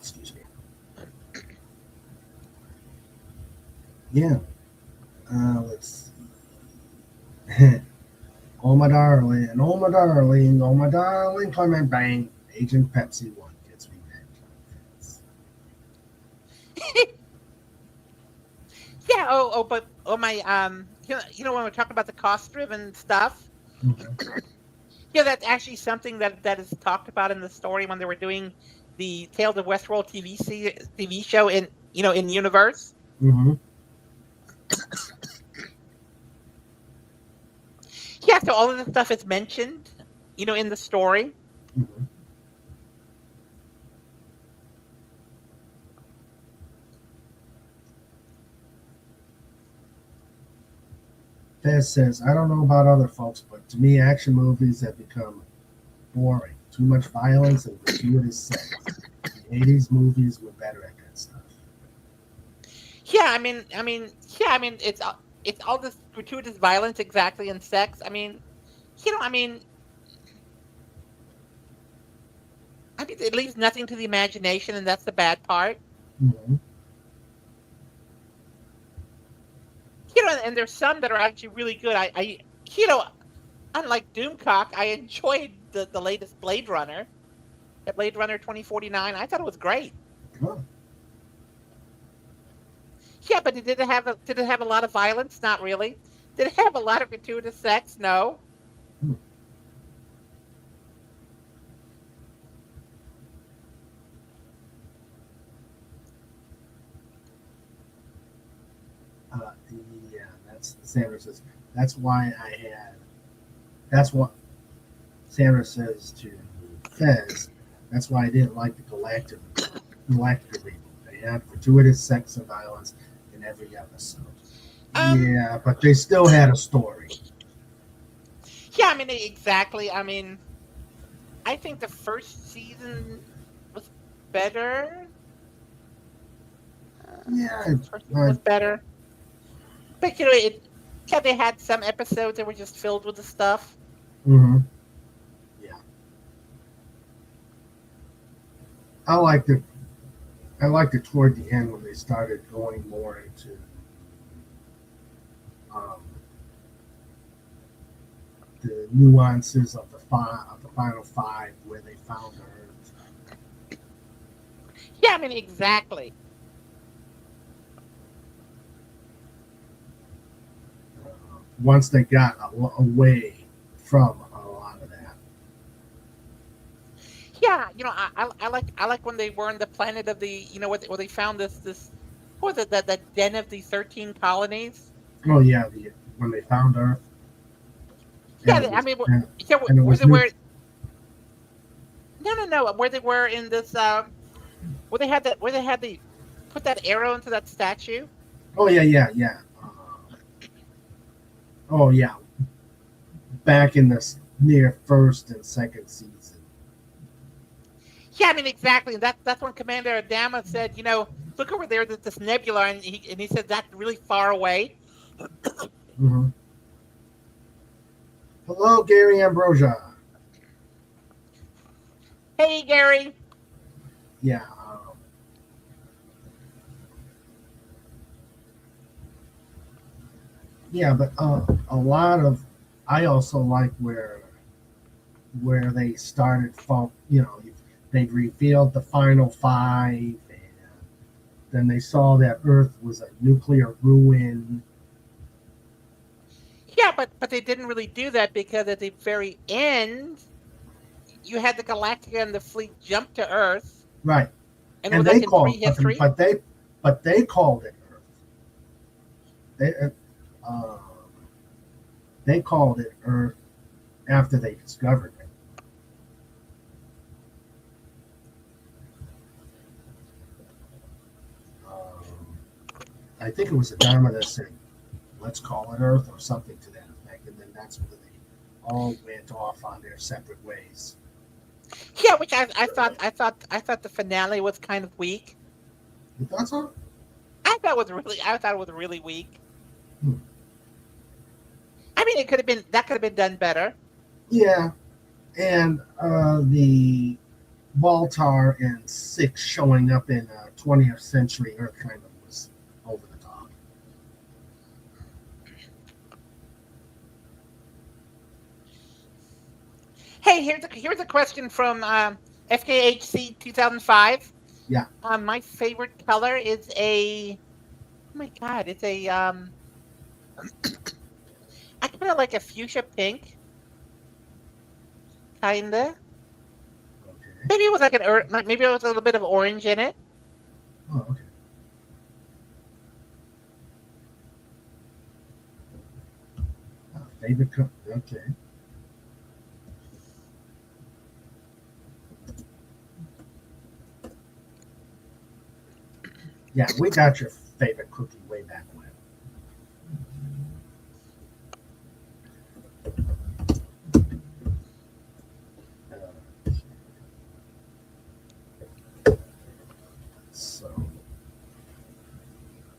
Excuse me. Yeah. Let's see. Oh my darling, oh my darling, Clement Bang, Agent Pepsi 1 gets revenge on fans. Yeah. But my when we're talking about the cost driven stuff, Mhm. yeah, that's actually something that is talked about in the story when they were doing the Tales of Westworld TV show in universe. Yeah, so all of the stuff is mentioned, in the story. Mm-hmm. Fez says, I don't know about other folks, but to me, action movies have become boring. Too much violence and gratuitous sex. The 80s movies were better at that stuff. Yeah, it's all this gratuitous violence exactly and sex. It leaves nothing to the imagination, and that's the bad part. Mm-hmm. And there's some that are actually really good. You know, Unlike Doomcock, I enjoyed the latest Blade Runner, the Blade Runner 2049. I thought it was great. Oh. Yeah, but did it have a lot of violence? Not really. Did it have a lot of gratuitous sex? No. Hmm. Yeah, that's Sandra says. That's why I had. That's what Sandra says to Fez. That's why I didn't like the Galactica reboot. They had gratuitous sex and violence in every episode. Yeah, but they still had a story. Yeah, exactly. I think the first season was better. Yeah, First season was better. But they had some episodes that were just filled with the stuff. mm-hmm. Yeah, I liked it. I liked it toward the end when they started going more into um, the nuances of the final five, where they found Earth. Yeah, exactly. Once they got away from a lot of that. Yeah, I like when they were on the planet of the where they found this what was it, that den of the 13 colonies. Oh yeah, when they found Earth, Yeah, and it was yeah, and it where was they new. were. No, where they were in this where they had the put that arrow into that statue. Oh yeah. Oh yeah, back in the near first and second season. Yeah, exactly. That's when Commander Adama said, look over there, there's this nebula, and he said that's really far away. Mm-hmm. Hello, Gary Ambrosia. Hey, Gary. Yeah. Yeah, but a lot of I also like where they started from. They revealed the final five, and then they saw that Earth was a nuclear ruin. Yeah, but they didn't really do that because at the very end, you had the Galactica and the fleet jump to Earth, Right, and and that's they in called, prehistory. but they called it Earth. They uh, they called it Earth after they discovered it. I think it was Adama that said, "Let's call it Earth" or something to that effect, and then that's when they all went off on their separate ways. Yeah, which I thought the finale was kind of weak. You thought so? I thought it was really weak. Hmm. That could have been done better. Yeah, and the Baltar and Six showing up in 20th century Earth kind of was over the top. Hey, here's a question from FKHC 2005. Yeah. My favorite color is oh my God, it's I kind of like a fuchsia pink, kinda. Okay. Maybe it was maybe it was a little bit of orange in it. Oh, okay. Favorite Okay. Yeah, we got your favorite cookie way back when. Uh, so,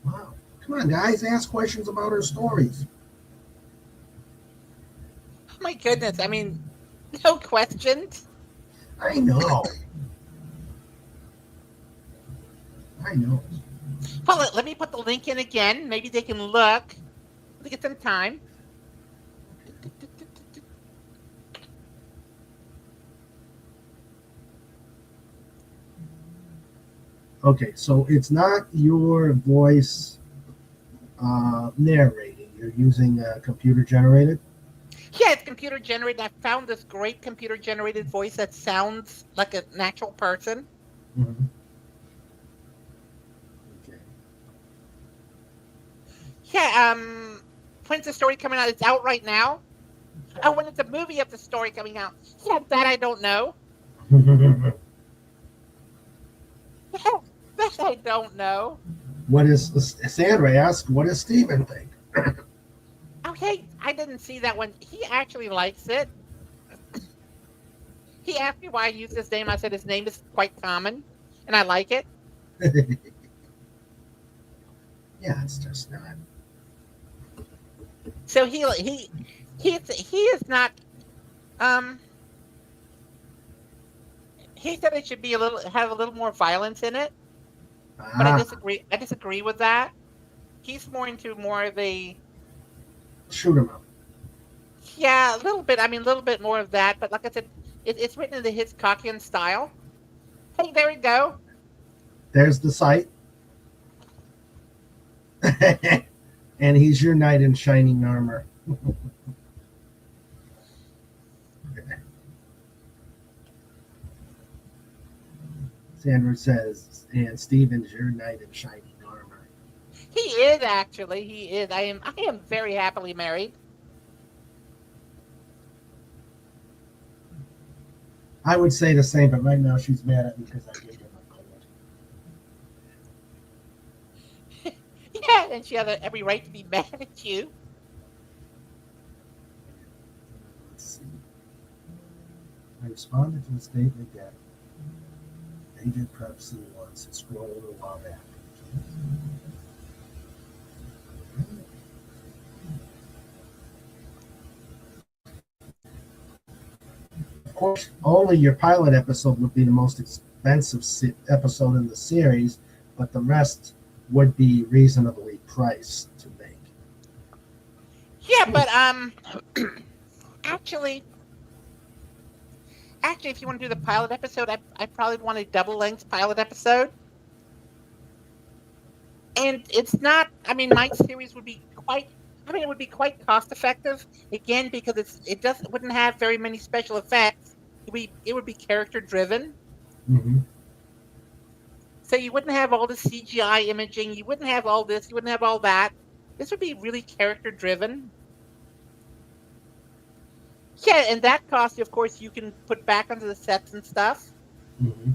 wow. Come on, guys, ask questions about her stories. Oh my goodness. I mean, no questions. I know. I know. Well, let me put the link in again. Maybe they can look. Look at some time. Okay, so it's not your voice narrating. You're using computer generated. Yeah, it's computer generated. I found this great computer generated voice that sounds like a natural person. Mm-hmm. Okay. Yeah, when's the story coming out? It's out right now. Oh, when is the movie of the story coming out? Yeah, that I don't know. That I don't know. What is Sandra asked? What does Steven think? Okay, I didn't see that one. He actually likes it. He asked me why I use his name. I said his name is quite common, and I like it. Yeah, it's just not. So he is not. Um, he said it should be have a little more violence in it, but I Ah, disagree. I disagree with that. He's more into more of a shoot him up. yeah, a little bit. I mean, a little bit more of that. But like I said, it's written in the Hitchcockian style. Hey, there we go. There's the site. And he's your knight in shining armor. Sandra says, and Steven's your knight in shining armor. He is actually. He is. I am very happily married. I would say the same, but right now she's mad at me because I gave him a cold. Yeah, and she has every right to be mad at you. Let's see. I responded to the statement that they did Pepsi once and scrolled a while back. Of course, only your pilot episode would be the most expensive episode in the series, but the rest would be reasonably priced to make. Yeah, but actually, if you want to do the pilot episode, I probably want a double length pilot episode. And it's not. I mean, my series would be quite. I mean, it would be quite cost effective again because it wouldn't have very many special effects. It would be character driven. Mm-hmm. So you wouldn't have all the CGI imaging. You wouldn't have all this. You wouldn't have all that. This would be really character driven. Yeah, and that cost, of course, you can put back onto the sets and stuff. Mm-hmm.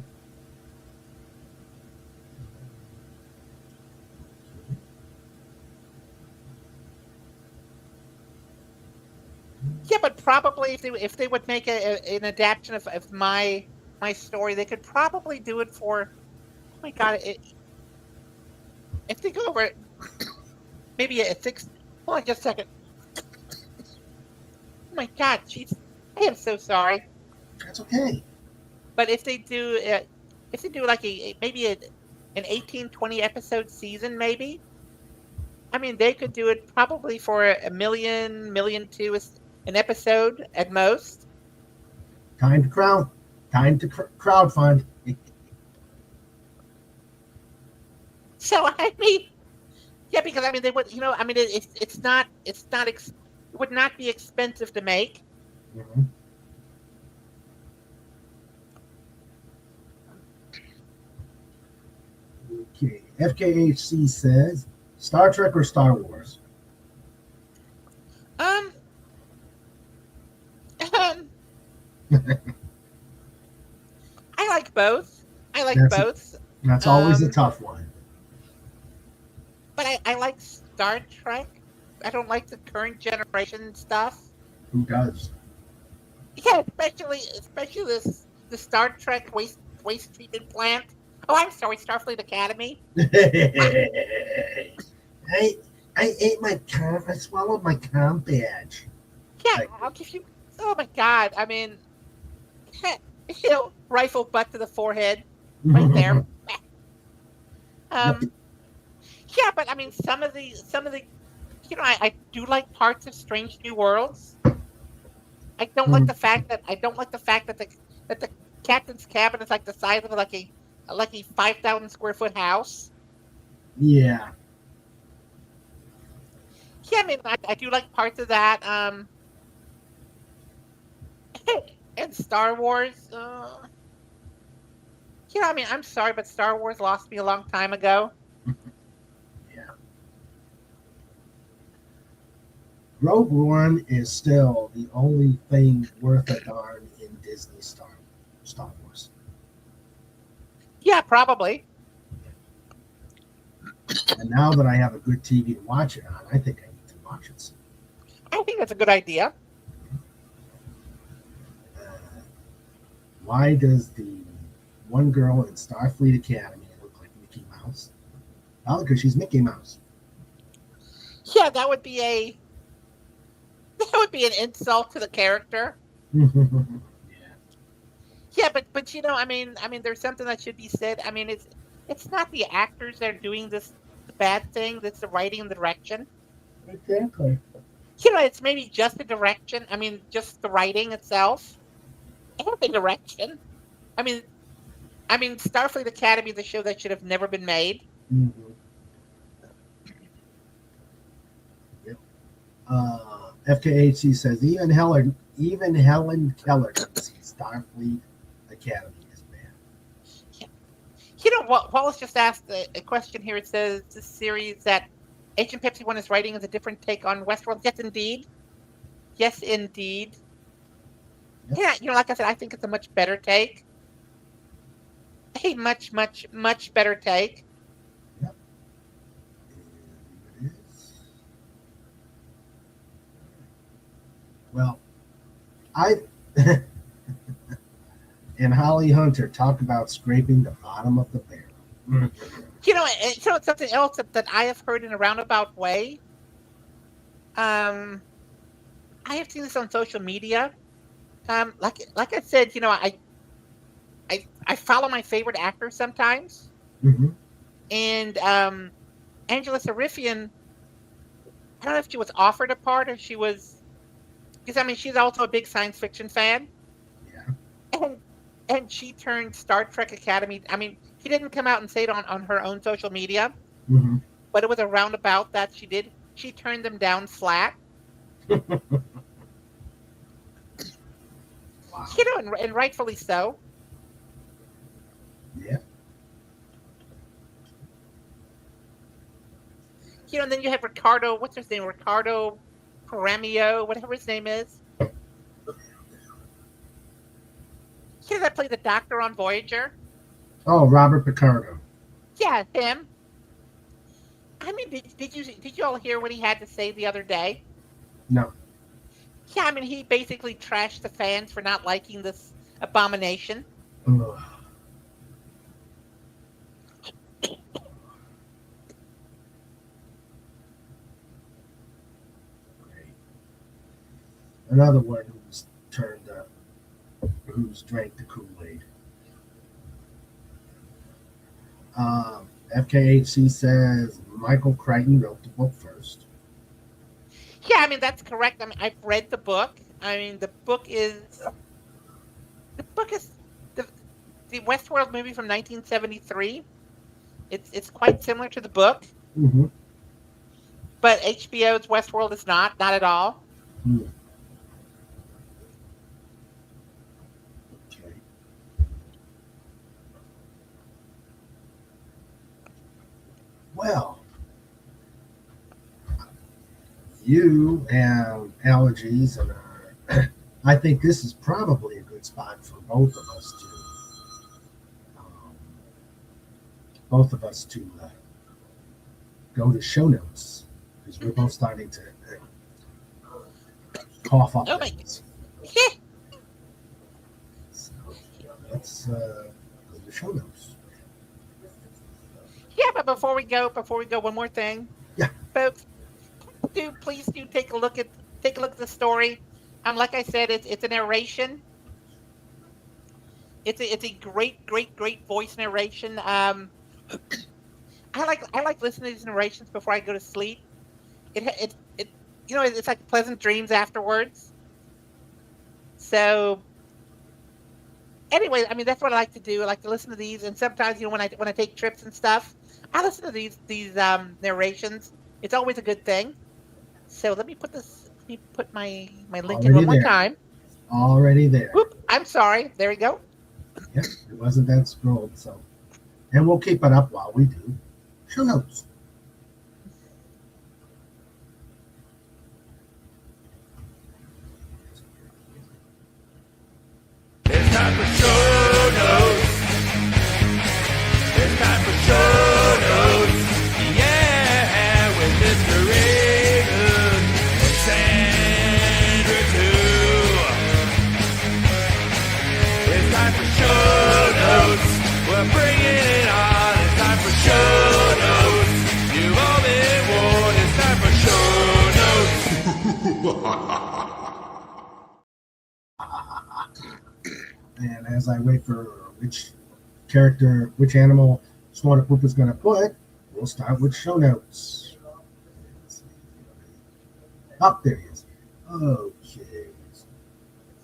Yeah, but probably if they would make an adaptation of my story, they could probably do it for. Oh my God! If they go over it, maybe a six. Hold on just a second. Oh my God, jeez, I am so sorry. That's okay. But if they do like maybe an 18-20 episode season, maybe. I mean, they could do it probably for a million two an episode at most. Time to crowdfund. So I mean, yeah, because I mean they would, I mean it would not be expensive to make. Mhm. Okay. FKHC says Star Trek or Star Wars? Um, both. I like That's both. that's always a Um, tough one. but I like Star Trek. I don't like the current generation stuff. Who does? Yeah, especially the Star Trek waste treatment plant. Oh, I'm sorry, Starfleet Academy. I I ate my com. I swallowed my com badge. Yeah, Like, I'll give you. Oh my God! I mean, rifle butt to the forehead, right there. Um, yeah, but I mean, some of the, I do like parts of Strange New Worlds. I don't like the fact that the captain's cabin is like the size of like a 5,000 square foot house. yeah. Yeah, I mean, I do like parts of that. And Star Wars. I mean, I'm sorry, but Star Wars lost me a long time ago. Yeah. Rogue One is still the only thing worth a darn in Disney Star Wars. Yeah, probably. And now that I have a good TV to watch it on, I think I need to watch it soon. I think that's a good idea. Uh, why does the one girl in Starfleet Academy look like Mickey Mouse? Well, because she's Mickey Mouse. Yeah, that would be an insult to the character. Yeah. Yeah, but I mean, there's something that should be said. I mean, it's not the actors that are doing this the bad thing. It's the writing and the direction. Exactly. It's maybe just the direction. I mean, just the writing itself and the direction. I mean, Starfleet Academy, the show that should have never been made. Mm-hmm. Yep. FKHC says even Helen Keller can see Starfleet Academy is bad. Wallace just asked a question here. It says this series that Agent Pepsi One is writing is a different take on Westworld. Yes, indeed. Yes, indeed. Yep. Yeah, like I said, I think it's a much better take. A much, much, much better take. Yep. It is. Well, I and Holly Hunter talk about scraping the bottom of the barrel. And it's something else that I have heard in a roundabout way. I have seen this on social media. Like I said, I follow my favorite actors sometimes, Mm-hmm. and Angela Sarifian. I don't know if she was offered a part or she was, because I mean she's also a big science fiction fan, Yeah. and she turned Star Trek Academy. I mean, she didn't come out and say it on her own social media, Mm-hmm. but it was a roundabout that she did. She turned them down flat. Wow. And rightfully so. Yeah. And then you have Ricardo, what's his name? Ricardo Paramio, whatever his name is. That played the doctor on Voyager. Oh, Robert Picardo. Yeah, him. I mean, did you all hear what he had to say the other day? No. Yeah, I mean, he basically trashed the fans for not liking this abomination. Ugh. Another one who's turned up, who's drank the Kool-Aid. FKHC says Michael Crichton wrote the book first. Yeah, I mean, that's correct. I mean, I've read the book. I mean, the book is the Westworld movie from 1973. It's quite similar to the book, Mm-hmm. but HBO's Westworld is not at all. Mm. Okay. Well, you have allergies, and I think this is probably a good spot for both of us both of us to go to show notes because we're both starting to cough up Oh my things. yeah. So let's go to show notes. Yeah, but before we go, one more thing. Yeah. Folks, please do take a look at the story. Like I said, it's a narration. It's a great voice narration. I like listening to these narrations before I go to sleep. It it's like pleasant dreams afterwards. So anyway, I mean that's what I like to do. I like to listen to these, and sometimes when I take trips and stuff, I listen to these narrations. It's always a good thing. So let me put my link in Already one more there. time. Already there. Whoop! I'm sorry. There we go. Yep, it wasn't that scrolled. So, and we'll keep it up while we do show notes. It's time for show notes. It's time for show notes. Yeah, with Mr. Reagan and Sandra too. It's time for show notes. We're bringing it on. It's time for show notes. You've all been warned. It's time for show notes. And as I wait for which animal Smarter Poop is going to put, we'll start with show notes. Up there he is. Okay.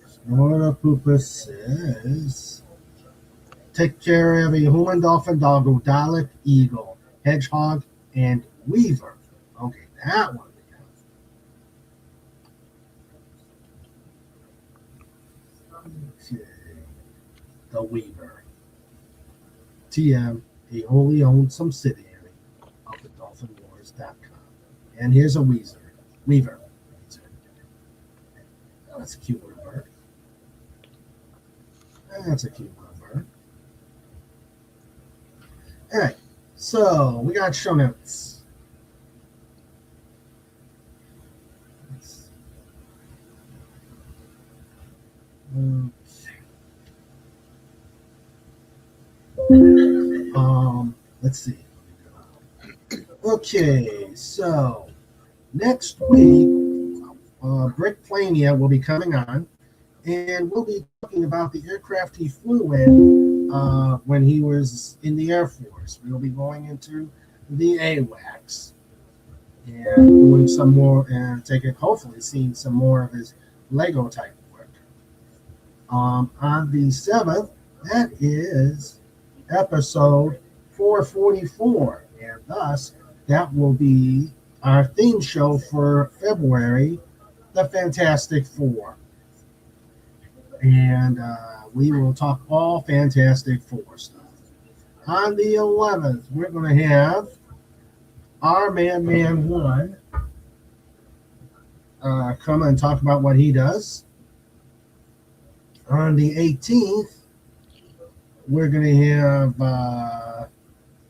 Smarter Poopa says, take care of a human, dolphin, doggo, Dalek, eagle, hedgehog, and weaver. Okay, that one. Okay. The Weaver. TM, a wholly owned subsidiary of the DolphinWars.com. And here's a Weaver. Oh, that's a cute little bird. That's a cute little bird. All right, so we got show notes. Let's see. Okay, so next week, Brick Plania will be coming on, and we'll be talking about the aircraft he flew in when he was in the Air Force. We'll be going into the AWACS and doing some more, and hopefully seeing some more of his Lego type work. On the 7th, that is episode 444, and thus that will be our theme show for February, the Fantastic Four. And we will talk all Fantastic Four stuff. On the 11th, we're going to have our Man 1 come and talk about what he does. On the 18th, we're going to have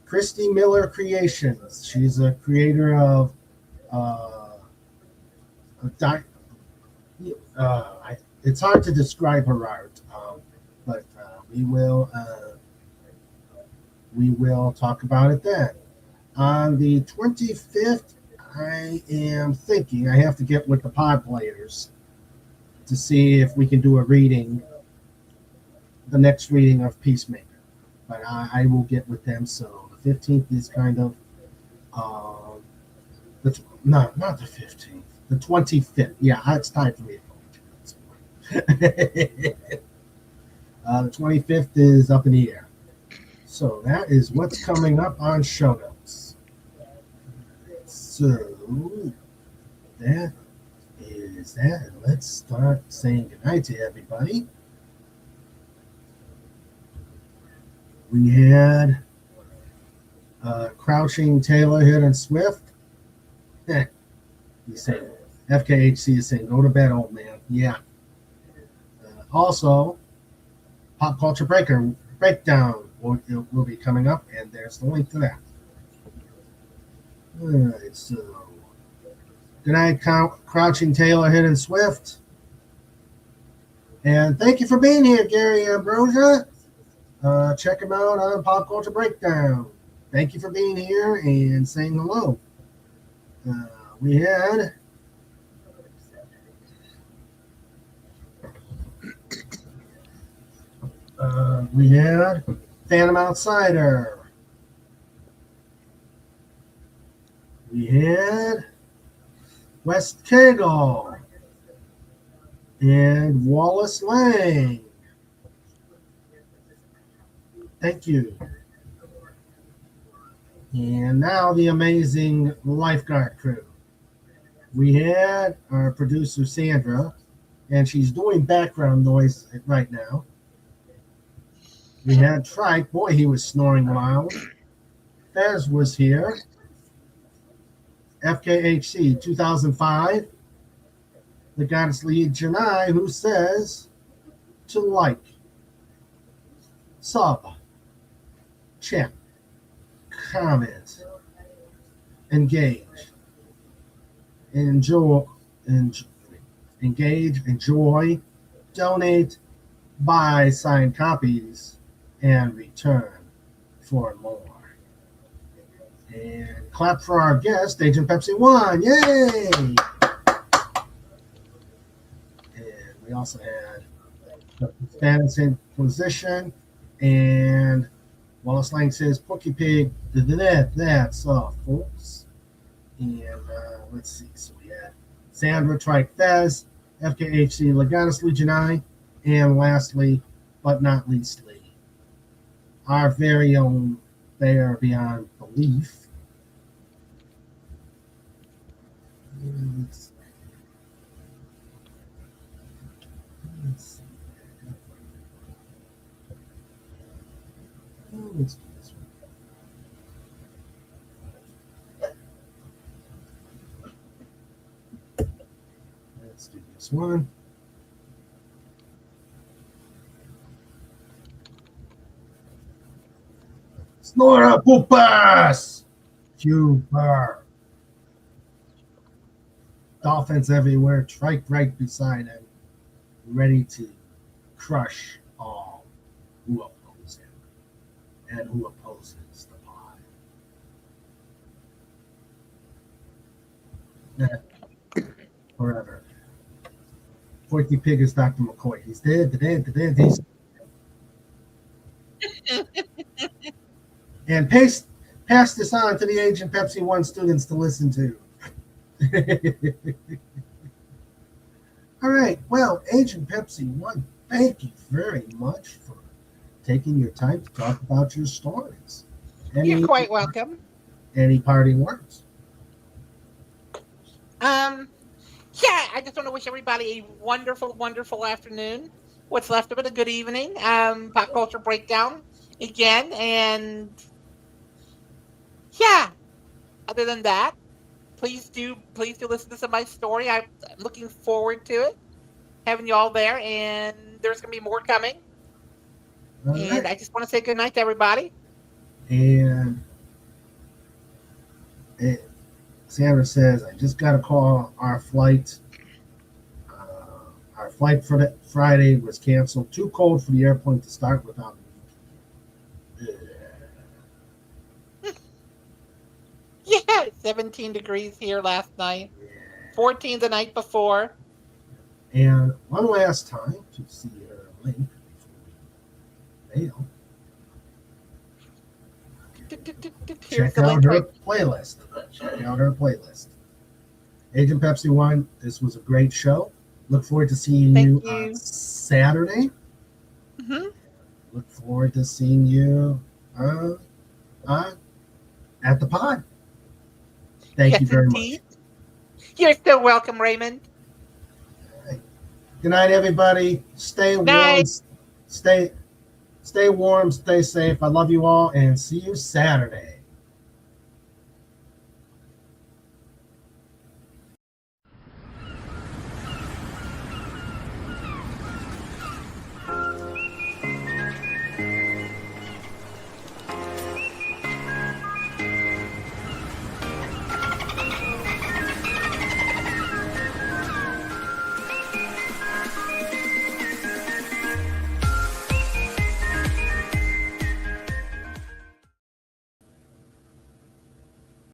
Christy Miller Creations. She's a creator of it's hard to describe her art, but we will talk about it then. On the 25th, I am thinking I have to get with the pod players to see if we can do a reading, the next reading of Peacemaker. But I will get with them. So the 15th is kind of not the 15th, the 25th. Yeah, it's time for me to go. The 25th is up in the air. So that is what's coming up on show notes. So that is that. Let's start saying goodnight to everybody. We had Crouching, Taylor, Hidden Swift. He's saying, FKHC is saying, go to bed, old man. Yeah. Also, Pop Culture Breakdown it will be coming up, and there's the link to that. All right, so good night, Crouching Taylor, Hidden Swift. And thank you for being here, Gary Ambrosia. Check him out on Pop Culture Breakdown. Thank you for being here and saying hello. We had Phantom Outsider. We had West Kegel and Wallace Lang. Thank you. And now the amazing lifeguard crew. We had our producer Sandra, and she's doing background noise right now. We had Trike. Boy, he was snoring loud. Fez was here. FKHC 2005. The Goddess Lead Janai, who says to like, sub, check, comment, engage, enjoy, donate, buy signed copies, and return for more. And clap for our guest, Agent Pepsi 1. Yay! And we also had the Spanish Inquisition, and Wallace Lang says, Porky Pig, that's all, folks. And let's see. So we had Sandra, Trike, Fez, FKHC, Legatus Legionai, and lastly, but not leastly, our very own Bear Beyond Belief. Let's see. Let's do this one. Let's do this one. Snora Pupas! Cuber. Dolphins everywhere, Trike right beside him, ready to crush all who oppose him and who opposes the pod. Forever. Porky Pig is Dr. McCoy. He's dead. He's and pass this on to the Agent Pepsi 1 students to listen to. All right. Well, Agent Pepsi 1, thank you very much for taking your time to talk about your stories. You're quite welcome. Any parting words? Yeah, I just want to wish everybody a wonderful, wonderful afternoon. What's left of it, a good evening. Pop Culture Breakdown again. And yeah, other than that, please do listen to some of my story. I'm looking forward to it, having you all there, and there's going to be more coming. All and right. I just want to say good night to everybody. And Sandra says, I just got a call. Our flight for the Friday was canceled. Too cold for the airplane to start without me. Yeah, 17 degrees here last night. 14 the night before. And one last time to see her link before we mail. Check out her playlist. Agent Pepsi 1, this was a great show. Look forward to seeing you on Saturday. Mm-hmm. Look forward to seeing you at the pod. Thank you very much. You're so welcome, Raymond. All right. Good night, everybody. Stay warm. Stay warm. Stay safe. I love you all, and see you Saturday.